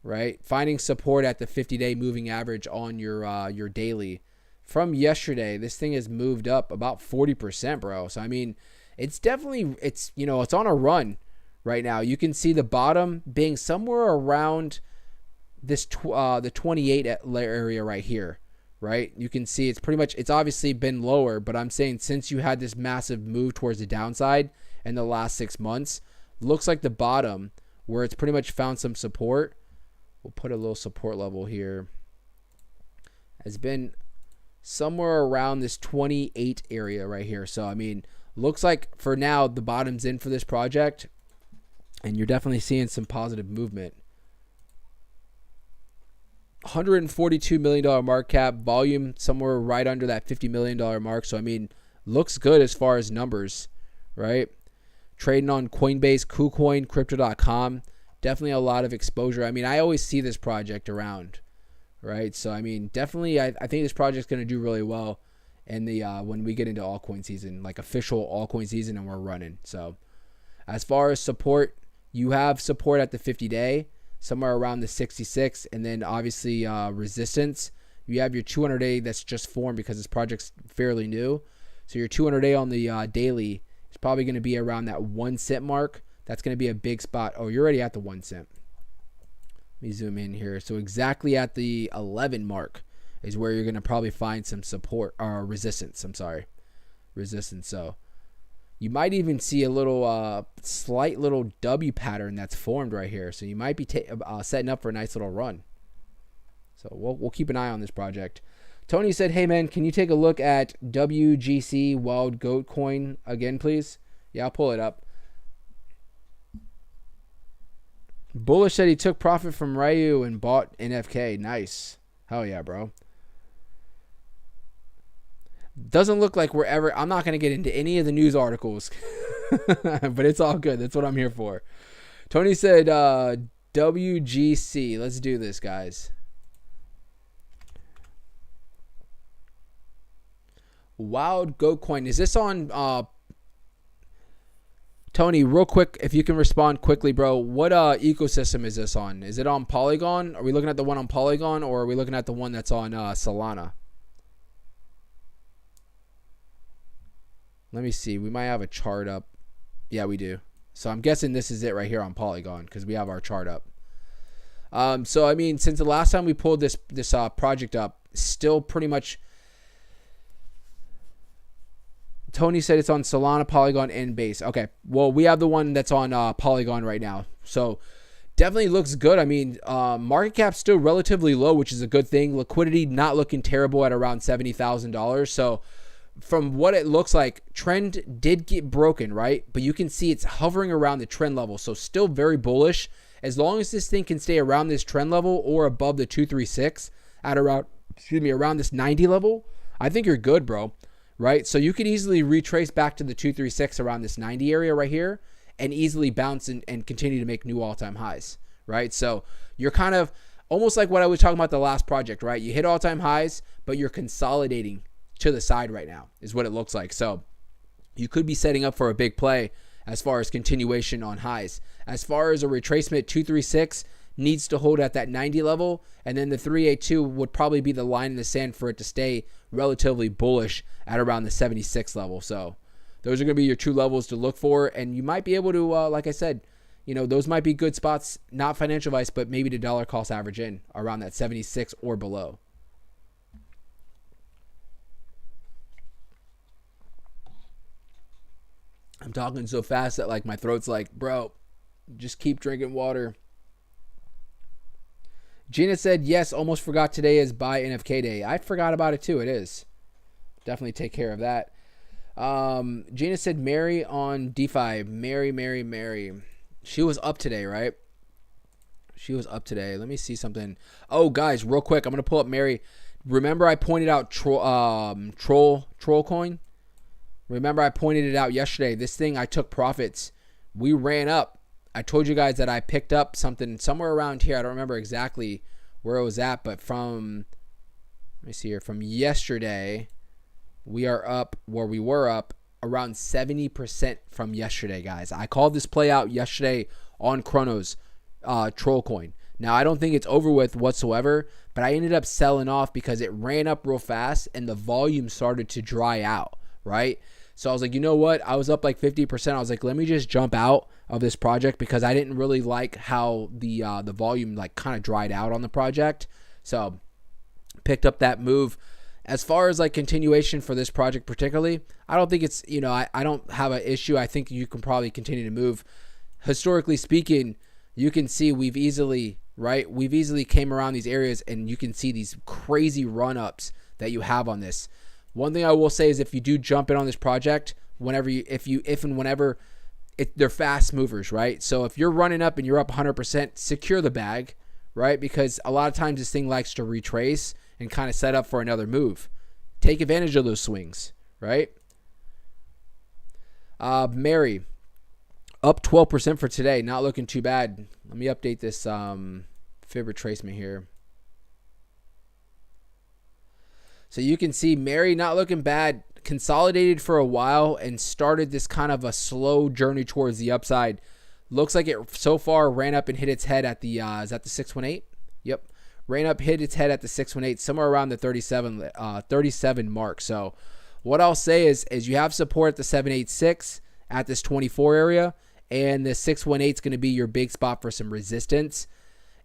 right? Finding support at the 50-day moving average on your daily. From yesterday, this thing has moved up about 40%, bro. So I mean, it's definitely it's on a run right now. You can see the bottom being somewhere around this the 28 area right here. Right? You can see it's obviously been lower, but I'm saying since you had this massive move towards the downside in the last 6 months, looks like the bottom where it's pretty much found some support. We'll put a little support level here. Has been somewhere around this 28 area right here. So, I mean, looks like for now the bottom's in for this project, and you're definitely seeing some positive movement. $142 million market cap, volume somewhere right under that $50 million mark. So, I mean, looks good as far as numbers, right? Trading on Coinbase, KuCoin, Crypto.com. Definitely a lot of exposure. I mean, I always see this project around, right? So, I mean, definitely I think this project's going to do really well in the when we get into altcoin season, like official altcoin season, and we're running. So, as far as support, you have support at the 50-day. Somewhere around the 66, and then obviously resistance. You have your 200-day that's just formed because this project's fairly new. So your 200-day on the daily is probably going to be around that 1 cent mark. That's going to be a big spot. Oh, you're already at the 1 cent. Let me zoom in here. So exactly at the 11 mark is where you're going to probably find some support or resistance. I'm sorry, resistance. So you might even see a little slight little W pattern that's formed right here. So you might be setting up for a nice little run. So we'll keep an eye on this project. Tony said, hey, man, can you take a look at WGC Wild Goat Coin again, please? Yeah, I'll pull it up. Bullish said he took profit from Ryu and bought NFK. Nice. Hell yeah, bro. Doesn't look like I'm not going to get into any of the news articles, but it's all good. That's what I'm here for. Tony said, WGC. Let's do this, guys. Wild Goat Coin. Is this on, Tony, real quick, if you can respond quickly, bro, what ecosystem is this on? Is it on Polygon? Are we looking at the one on Polygon, or are we looking at the one that's on Solana? Let me see. We might have a chart up. Yeah, we do. So I'm guessing this is it right here on Polygon because we have our chart up. So, I mean, since the last time we pulled this project up, still pretty much. Tony said it's on Solana, Polygon, and Base. Okay. Well, we have the one that's on Polygon right now. So definitely looks good. I mean, market cap still relatively low, which is a good thing. Liquidity not looking terrible at around $70,000. So from what it looks like, trend did get broken, right? But you can see it's hovering around the trend level. So still very bullish. As long as this thing can stay around this trend level or above the 236 at around, around this 90 level, I think you're good, bro. Right? So you could easily retrace back to the 236 around this 90 area right here and easily bounce and continue to make new all-time highs, right? So you're kind of almost like what I was talking about the last project, right? You hit all-time highs, but you're consolidating to the side right now is what it looks like. So you could be setting up for a big play as far as continuation on highs. As far as a retracement, 236 needs to hold at that 90 level, and then the 382 would probably be the line in the sand for it to stay relatively bullish at around the 76 level. So those are going to be your two levels to look for, and you might be able to, like I said, those might be good spots, not financial advice, but maybe to dollar cost average in around that 76 or below. I'm talking so fast that like my throat's like, bro, just keep drinking water. Gina said, yes, almost forgot today is buy NFK day. I forgot about it too. It is. Definitely take care of that. Gina said, Mary on DeFi. Mary. She was up today, right? She was up today. Let me see something. Oh, guys, real quick. I'm going to pull up Mary. Remember I pointed out Troll Coin? Remember I pointed it out yesterday. This thing, I took profits. We ran up. I told you guys that I picked up something somewhere around here. I don't remember exactly where it was at, but from, let me see here, from yesterday, we are up where we were up around 70% from yesterday, guys. I called this play out yesterday on CRONOS, Troll Coin. Now, I don't think it's over with whatsoever, but I ended up selling off because it ran up real fast and the volume started to dry out, right? So I was like, you know what? I was up like 50%. I was like, let me just jump out of this project because I didn't really like how the volume like kind of dried out on the project. So picked up that move. As far as like continuation for this project particularly, I don't think it's, I don't have an issue. I think you can probably continue to move. Historically speaking, you can see we've easily came around these areas and you can see these crazy run-ups that you have on this. One thing I will say is if you do jump in on this project, if and whenever, they're fast movers, right? So if you're running up and you're up 100%, secure the bag, right? Because a lot of times this thing likes to retrace and kind of set up for another move. Take advantage of those swings, right? Mary, up 12% for today. Not looking too bad. Let me update this fib retracement here. So you can see Mary not looking bad, consolidated for a while and started this kind of a slow journey towards the upside. Looks like it so far ran up and hit its head at the, is that the 618? Yep. Ran up, hit its head at the 618, somewhere around the 37 mark. So what I'll say is you have support at the 786 at this 24 area, and the 618 is going to be your big spot for some resistance.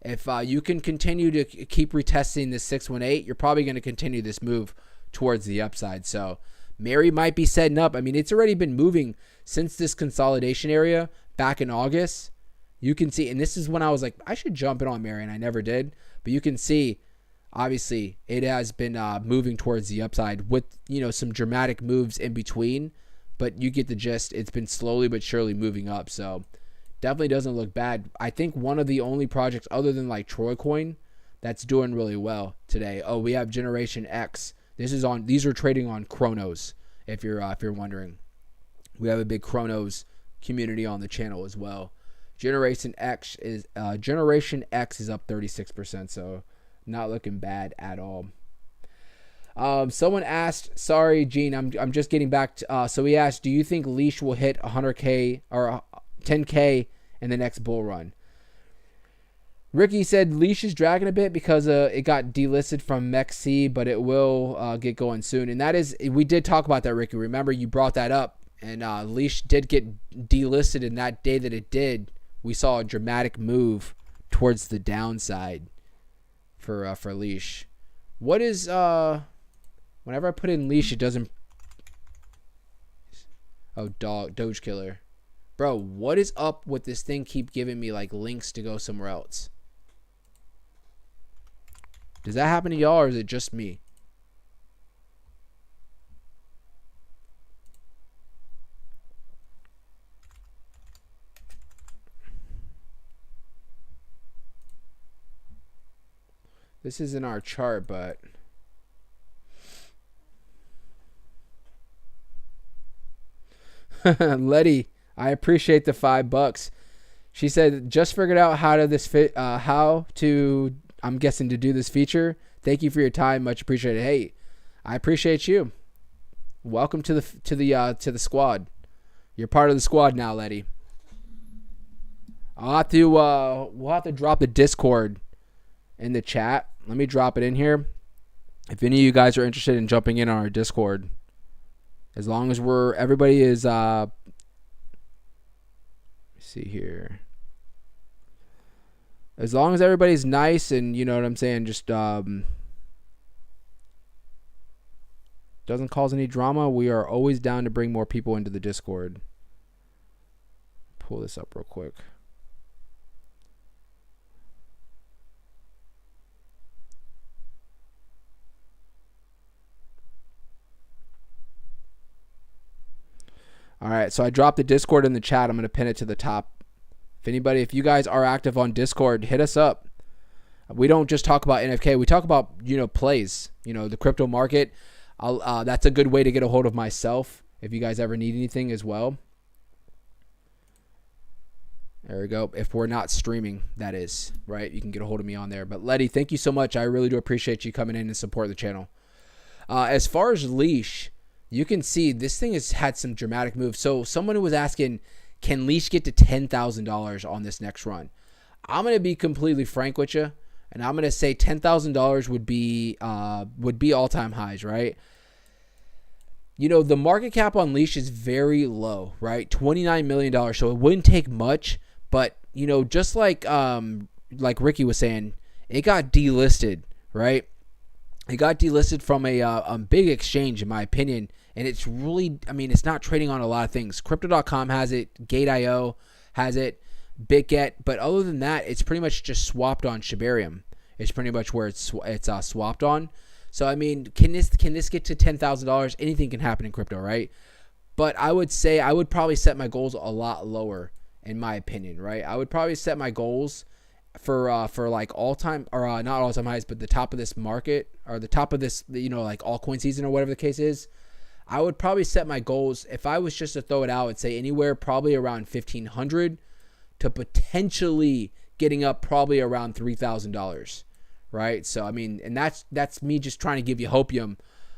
If you can continue to keep retesting this 618, you're probably going to continue this move towards the upside. So Mary might be setting up. I mean, it's already been moving since this consolidation area back in August. You can see, and this is when I was like, I should jump in on Mary, and I never did. But you can see, obviously, it has been moving towards the upside with, some dramatic moves in between. But you get the gist. It's been slowly but surely moving up. So definitely doesn't look bad. I think one of the only projects other than like Troy Coin that's doing really well today. Oh, we have Generation X. These are trading on CRONOS. If you're wondering, we have a big CRONOS community on the channel as well. Generation X is up 36%, so not looking bad at all. Someone asked, sorry, Gene, I'm just getting back to, so he asked, do you think Leash will hit 100K or 10K in the next bull run? Ricky said Leash is dragging a bit because it got delisted from MEXC, but it will get going soon. And that is, we did talk about that, Ricky. Remember, you brought that up, and Leash did get delisted, and that day that it did, we saw a dramatic move towards the downside for Leash. What is whenever I put in Leash, it doesn't. Oh, Doge Killer. Bro, what is up with this thing keep giving me like links to go somewhere else? Does that happen to y'all or is it just me? This isn't our chart, but Letty, I appreciate the $5. She said, just figured out how to this fit, how to, I'm guessing, to do this feature. Thank you for your time, much appreciated. Hey, I appreciate you. Welcome to the squad. You're part of the squad now, Letty. I'll have to we'll have to drop the Discord in the chat. Let me drop it in here. If any of you guys are interested in jumping in on our Discord, as long as everybody is see here. As long as everybody's nice and you know what I'm saying, just doesn't cause any drama, we are always down to bring more people into the Discord. Pull this up real quick. All right, so I dropped the Discord in the chat. I'm going to pin it to the top. If you guys are active on Discord, hit us up. We don't just talk about NFK. We talk about, plays, the crypto market. That's a good way to get a hold of myself if you guys ever need anything as well. There we go. If we're not streaming, that is, right? You can get a hold of me on there. But Letty, thank you so much. I really do appreciate you coming in and support the channel. As far as Leash, you can see this thing has had some dramatic moves. So someone who was asking, can Leash get to $10,000 on this next run? I'm going to be completely frank with you, and I'm going to say $10,000 would be all-time highs, right? The market cap on Leash is very low, right? $29 million, so it wouldn't take much, but, just like Ricky was saying, it got delisted, right? It got delisted from a big exchange, in my opinion, and it's really, it's not trading on a lot of things. Crypto.com has it, Gate.io has it, BitGet, but other than that, it's pretty much just swapped on Shibarium. It's pretty much where it's swapped on. So, can this get to $10,000? Anything can happen in crypto, right? But I would say I would probably set my goals a lot lower, in my opinion, right? I would probably set my goals for like all-time, or not all-time highs, but the top of this market, or the top of this, like altcoin season or whatever the case is. I would probably set my goals, if I was just to throw it out, I'd say anywhere probably around $1,500 to potentially getting up probably around $3,000, right? So, and that's me just trying to give you hopium.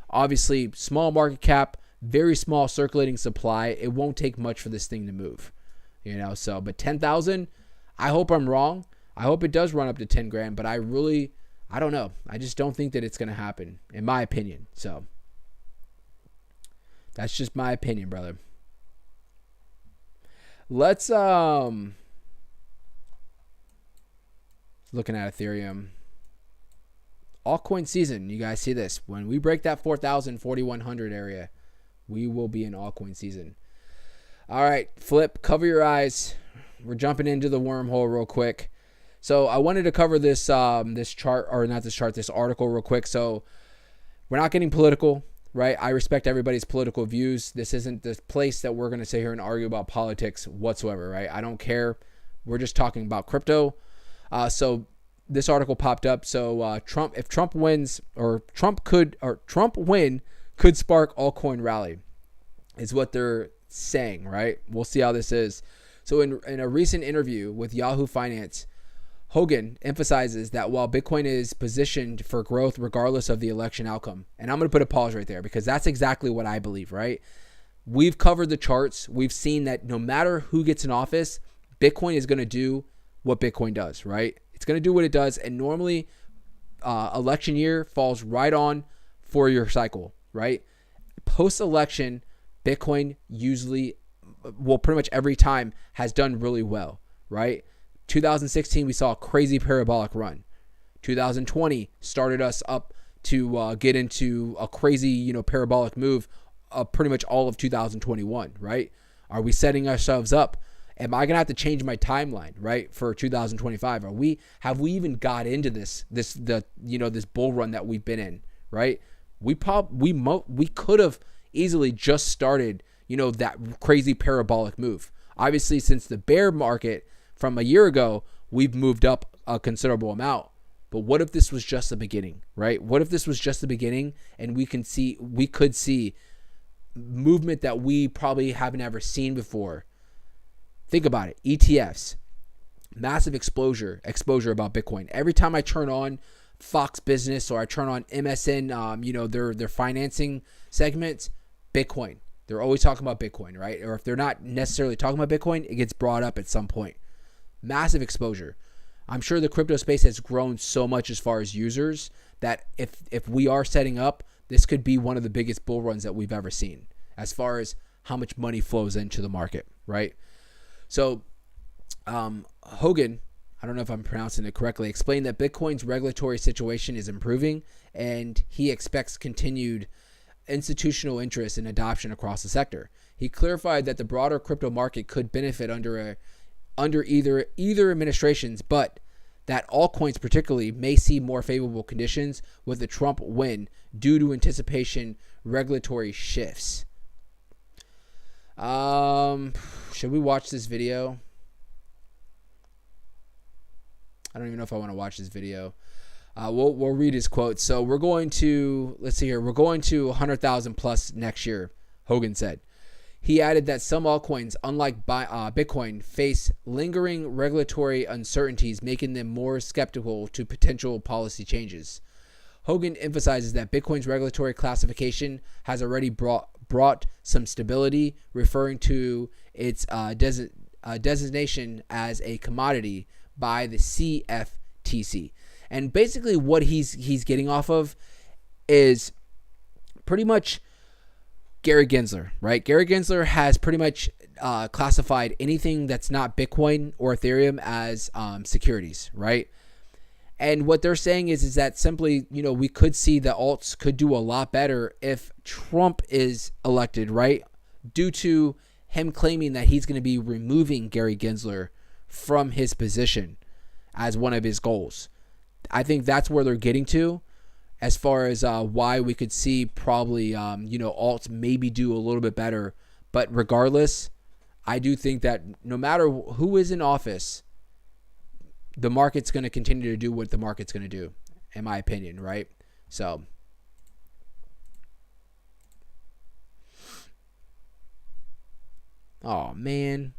Obviously, small market cap, very small circulating supply. It won't take much for this thing to move, so, but 10,000, I hope I'm wrong. I hope it does run up to 10 grand, but I don't know. I just don't think that it's going to happen, in my opinion. So that's just my opinion, brother. Let's looking at Ethereum. Altcoin season. You guys see this. When we break that 4,000, 4,100 area, we will be in altcoin season. All right, Flip, cover your eyes. We're jumping into the wormhole real quick. So I wanted to cover this this chart, or not this chart, this article real quick. So we're not getting political, right? I respect everybody's political views. This isn't the place that we're going to sit here and argue about politics whatsoever, right? I don't care. We're just talking about crypto. So this article popped up. So if Trump wins, or Trump win could spark altcoin rally, is what they're saying, right? We'll see how this is. So in a recent interview with Yahoo Finance, Hogan emphasizes that while Bitcoin is positioned for growth regardless of the election outcome, and I'm going to put a pause right there because that's exactly what I believe, right? We've covered the charts. We've seen that no matter who gets in office, Bitcoin is going to do what Bitcoin does, right? It's going to do what it does, and normally election year falls right on 4-year cycle, right? Post-election, Bitcoin usually, well, pretty much every time has done really well, right? 2016, we saw a crazy parabolic run. 2020 started us up to get into a crazy, parabolic move pretty much all of 2021, right? Are we setting ourselves up Am I gonna have to change my timeline, right, for 2025? Have we even got into this bull run that we've been in, right? We could have easily just started, that crazy parabolic move. Obviously, since the bear market from a year ago, we've moved up a considerable amount. But what if this was just the beginning, right? What if this was just the beginning and we could see movement that we probably haven't ever seen before? Think about it. ETFs, massive exposure about Bitcoin. Every time I turn on Fox Business or I turn on MSN, their financing segments, Bitcoin. They're always talking about Bitcoin, right? Or if they're not necessarily talking about Bitcoin, it gets brought up at some point. Massive exposure. I'm sure the crypto space has grown so much as far as users that if we are setting up, this could be one of the biggest bull runs that we've ever seen as far as how much money flows into the market, right? So Hogan, I don't know if I'm pronouncing it correctly, explained that Bitcoin's regulatory situation is improving and he expects continued institutional interest and adoption across the sector. He clarified that the broader crypto market could benefit under either administrations, but that altcoins particularly may see more favorable conditions with the Trump win due to anticipation regulatory shifts. Should we watch this video? I don't even know if I want to watch this video. We'll read his quote. So we're going to 100,000 plus next year, Hogan said. He added that some altcoins, unlike Bitcoin, face lingering regulatory uncertainties, making them more skeptical to potential policy changes. Hogan emphasizes that Bitcoin's regulatory classification has already brought some stability, referring to its designation as a commodity by the CFTC. And basically what he's getting off of is pretty much Gary Gensler, right? Gary Gensler has pretty much classified anything that's not Bitcoin or Ethereum as securities, right? And what they're saying is that simply, we could see the alts could do a lot better if Trump is elected, right? Due to him claiming that he's going to be removing Gary Gensler from his position as one of his goals. I think that's where they're getting to as far as why we could see probably, alts maybe do a little bit better. But regardless, I do think that no matter who is in office, the market's going to continue to do what the market's going to do, in my opinion, right? So, oh man,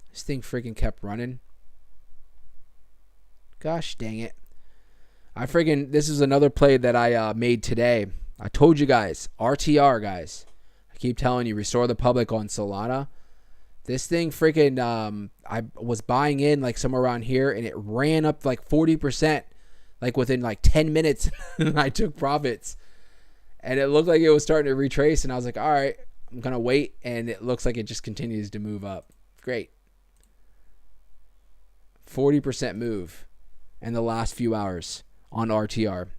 this thing freaking kept running. Gosh dang it. This is another play that I made today. I told you guys, RTR guys. I keep telling you, restore the public on Solana. This thing freaking, I was buying in like somewhere around here and it ran up like 40%, like within like 10 minutes and I took profits. And it looked like it was starting to retrace and I was like, all right, I'm going to wait. And it looks like it just continues to move up. Great. 40% move in the last few hours on RTR.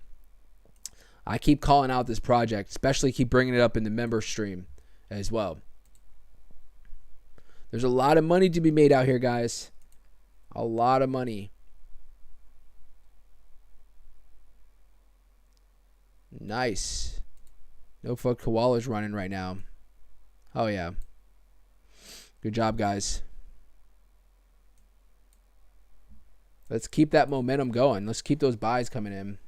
I keep calling out this project, especially keep bringing it up in the member stream as well. There's a lot of money to be made out here, guys. A lot of money. Nice. No fuck koala's running right now. Oh, yeah. Good job, guys. Let's keep that momentum going. Let's keep those buys coming in.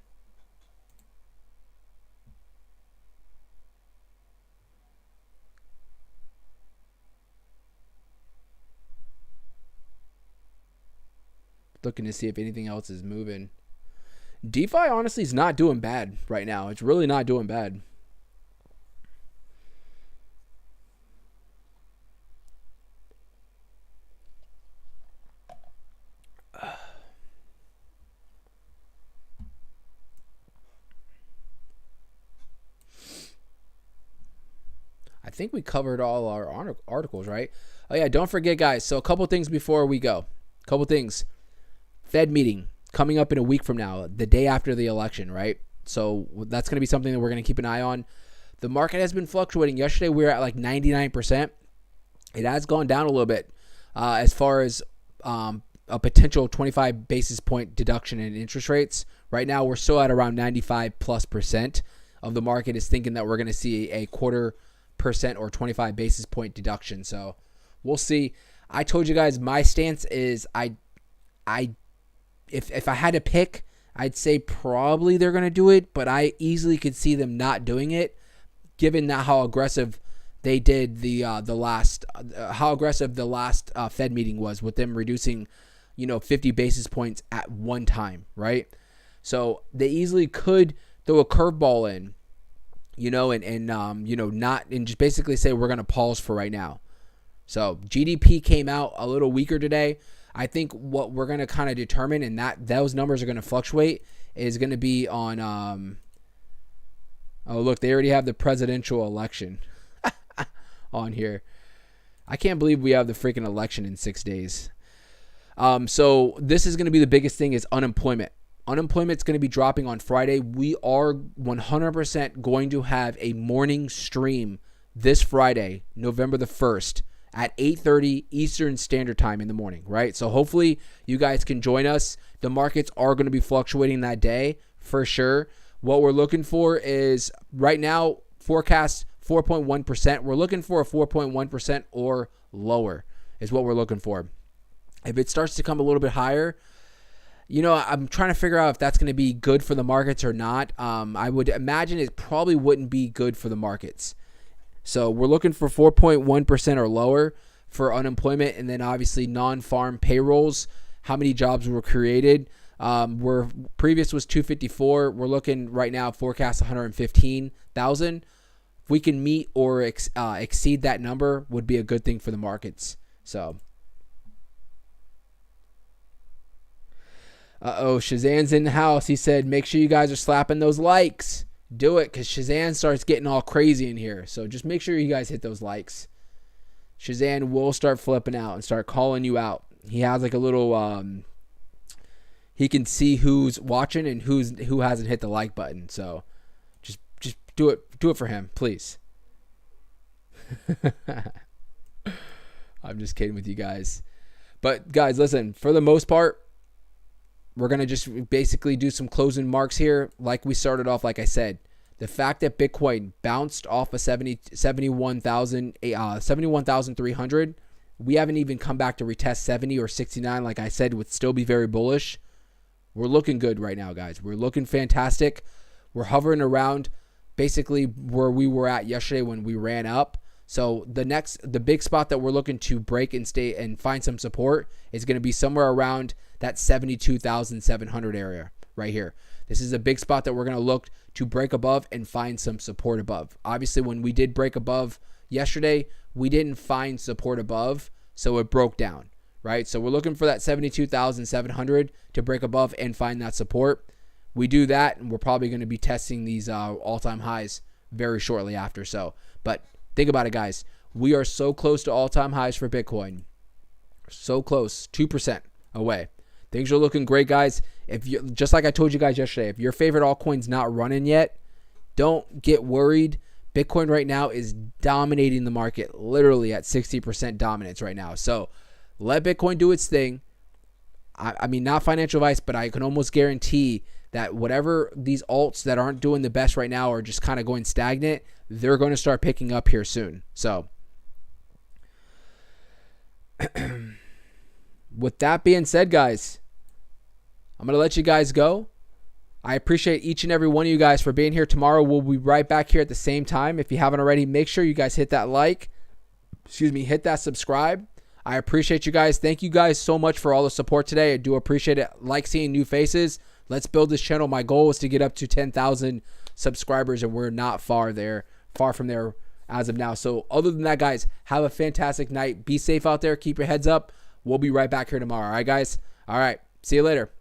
Looking to see if anything else is moving. DeFi honestly is not doing bad right now. It's really not doing bad. I think we covered all our articles, right? Oh yeah, don't forget, guys. So a couple things before we go. Couple things. Fed meeting coming up in a week from now, the day after the election, right? So that's going to be something that we're going to keep an eye on. The market has been fluctuating. Yesterday we were at like 99%. It has gone down a little bit. as far as a potential 25 basis point deduction in interest rates. Right now, we're still at around 95+% of the market is thinking that we're going to see a 0.25% or 25 basis point deduction. So we'll see. I told you guys my stance is if I had to pick, I'd say probably they're going to do it, but I easily could see them not doing it, given that how aggressive they did the last Fed meeting was, with them reducing 50 basis points at one time, right? So they easily could throw a curveball in, and just basically say we're going to pause for right now. So GDP came out a little weaker today. I think what we're going to kind of determine, and that those numbers are going to fluctuate, is going to be on oh look, they already have the presidential election on here. I can't believe we have the freaking election in 6 days. So this is going to be the biggest thing, is unemployment. Unemployment's going to be dropping on Friday. We are 100% going to have a morning stream this Friday, November the 1st at 8:30 Eastern Standard Time in the morning, right? So hopefully you guys can join us. The markets are going to be fluctuating that day for sure. What we're looking for is right now forecast 4.1%. We're looking for a 4.1% or lower is what we're looking for. If it starts to come a little bit higher, I'm trying to figure out if that's going to be good for the markets or not. I would imagine it probably wouldn't be good for the markets. So we're looking for 4.1% or lower for unemployment, and then obviously non-farm payrolls, how many jobs were created. Previous was 254. We're looking right now, forecast 115,000. If we can meet or exceed that number, would be a good thing for the markets. So, Shazan's in the house. He said, make sure you guys are slapping those likes. Do it, because Shazan starts getting all crazy in here. So just make sure you guys hit those likes. Shazan will start flipping out and start calling you out. He has like a little, he can see who's watching and who hasn't hit the like button. So just do it for him, please. I'm just kidding with you guys. But guys, listen, for the most part, we're going to just basically do some closing marks here. Like we started off, like I said, the fact that Bitcoin bounced off of 71,300, we haven't even come back to retest 70 or 69. Like I said, would still be very bullish. We're looking good right now, guys. We're looking fantastic. We're hovering around basically where we were at yesterday when we ran up. So the big spot that we're looking to break and stay and find some support is going to be somewhere around that 72,700 area right here. This is a big spot that we're going to look to break above and find some support above. Obviously, when we did break above yesterday, we didn't find support above, so it broke down, right? So we're looking for that 72,700 to break above and find that support. We do that, and we're probably going to be testing these all-time highs very shortly after. So, but think about it, guys. We are so close to all-time highs for Bitcoin. So close, 2% away. Things are looking great, guys. If you, just like I told you guys yesterday, if your favorite altcoin's not running yet, don't get worried. Bitcoin right now is dominating the market, literally at 60% dominance right now. So let Bitcoin do its thing. I mean, not financial advice, but I can almost guarantee that whatever these alts that aren't doing the best right now are just kind of going stagnant, they're going to start picking up here soon. So with that being said, guys, I'm going to let you guys go. I appreciate each and every one of you guys for being here. Tomorrow we'll be right back here at the same time. If you haven't already, make sure you guys hit that like. Hit that subscribe. I appreciate you guys. Thank you guys so much for all the support today. I do appreciate it. Like seeing new faces. Let's build this channel. My goal is to get up to 10,000 subscribers, and we're not far from there as of now. So other than that, guys, have a fantastic night. Be safe out there. Keep your heads up. We'll be right back here tomorrow. All right, guys? All right. See you later.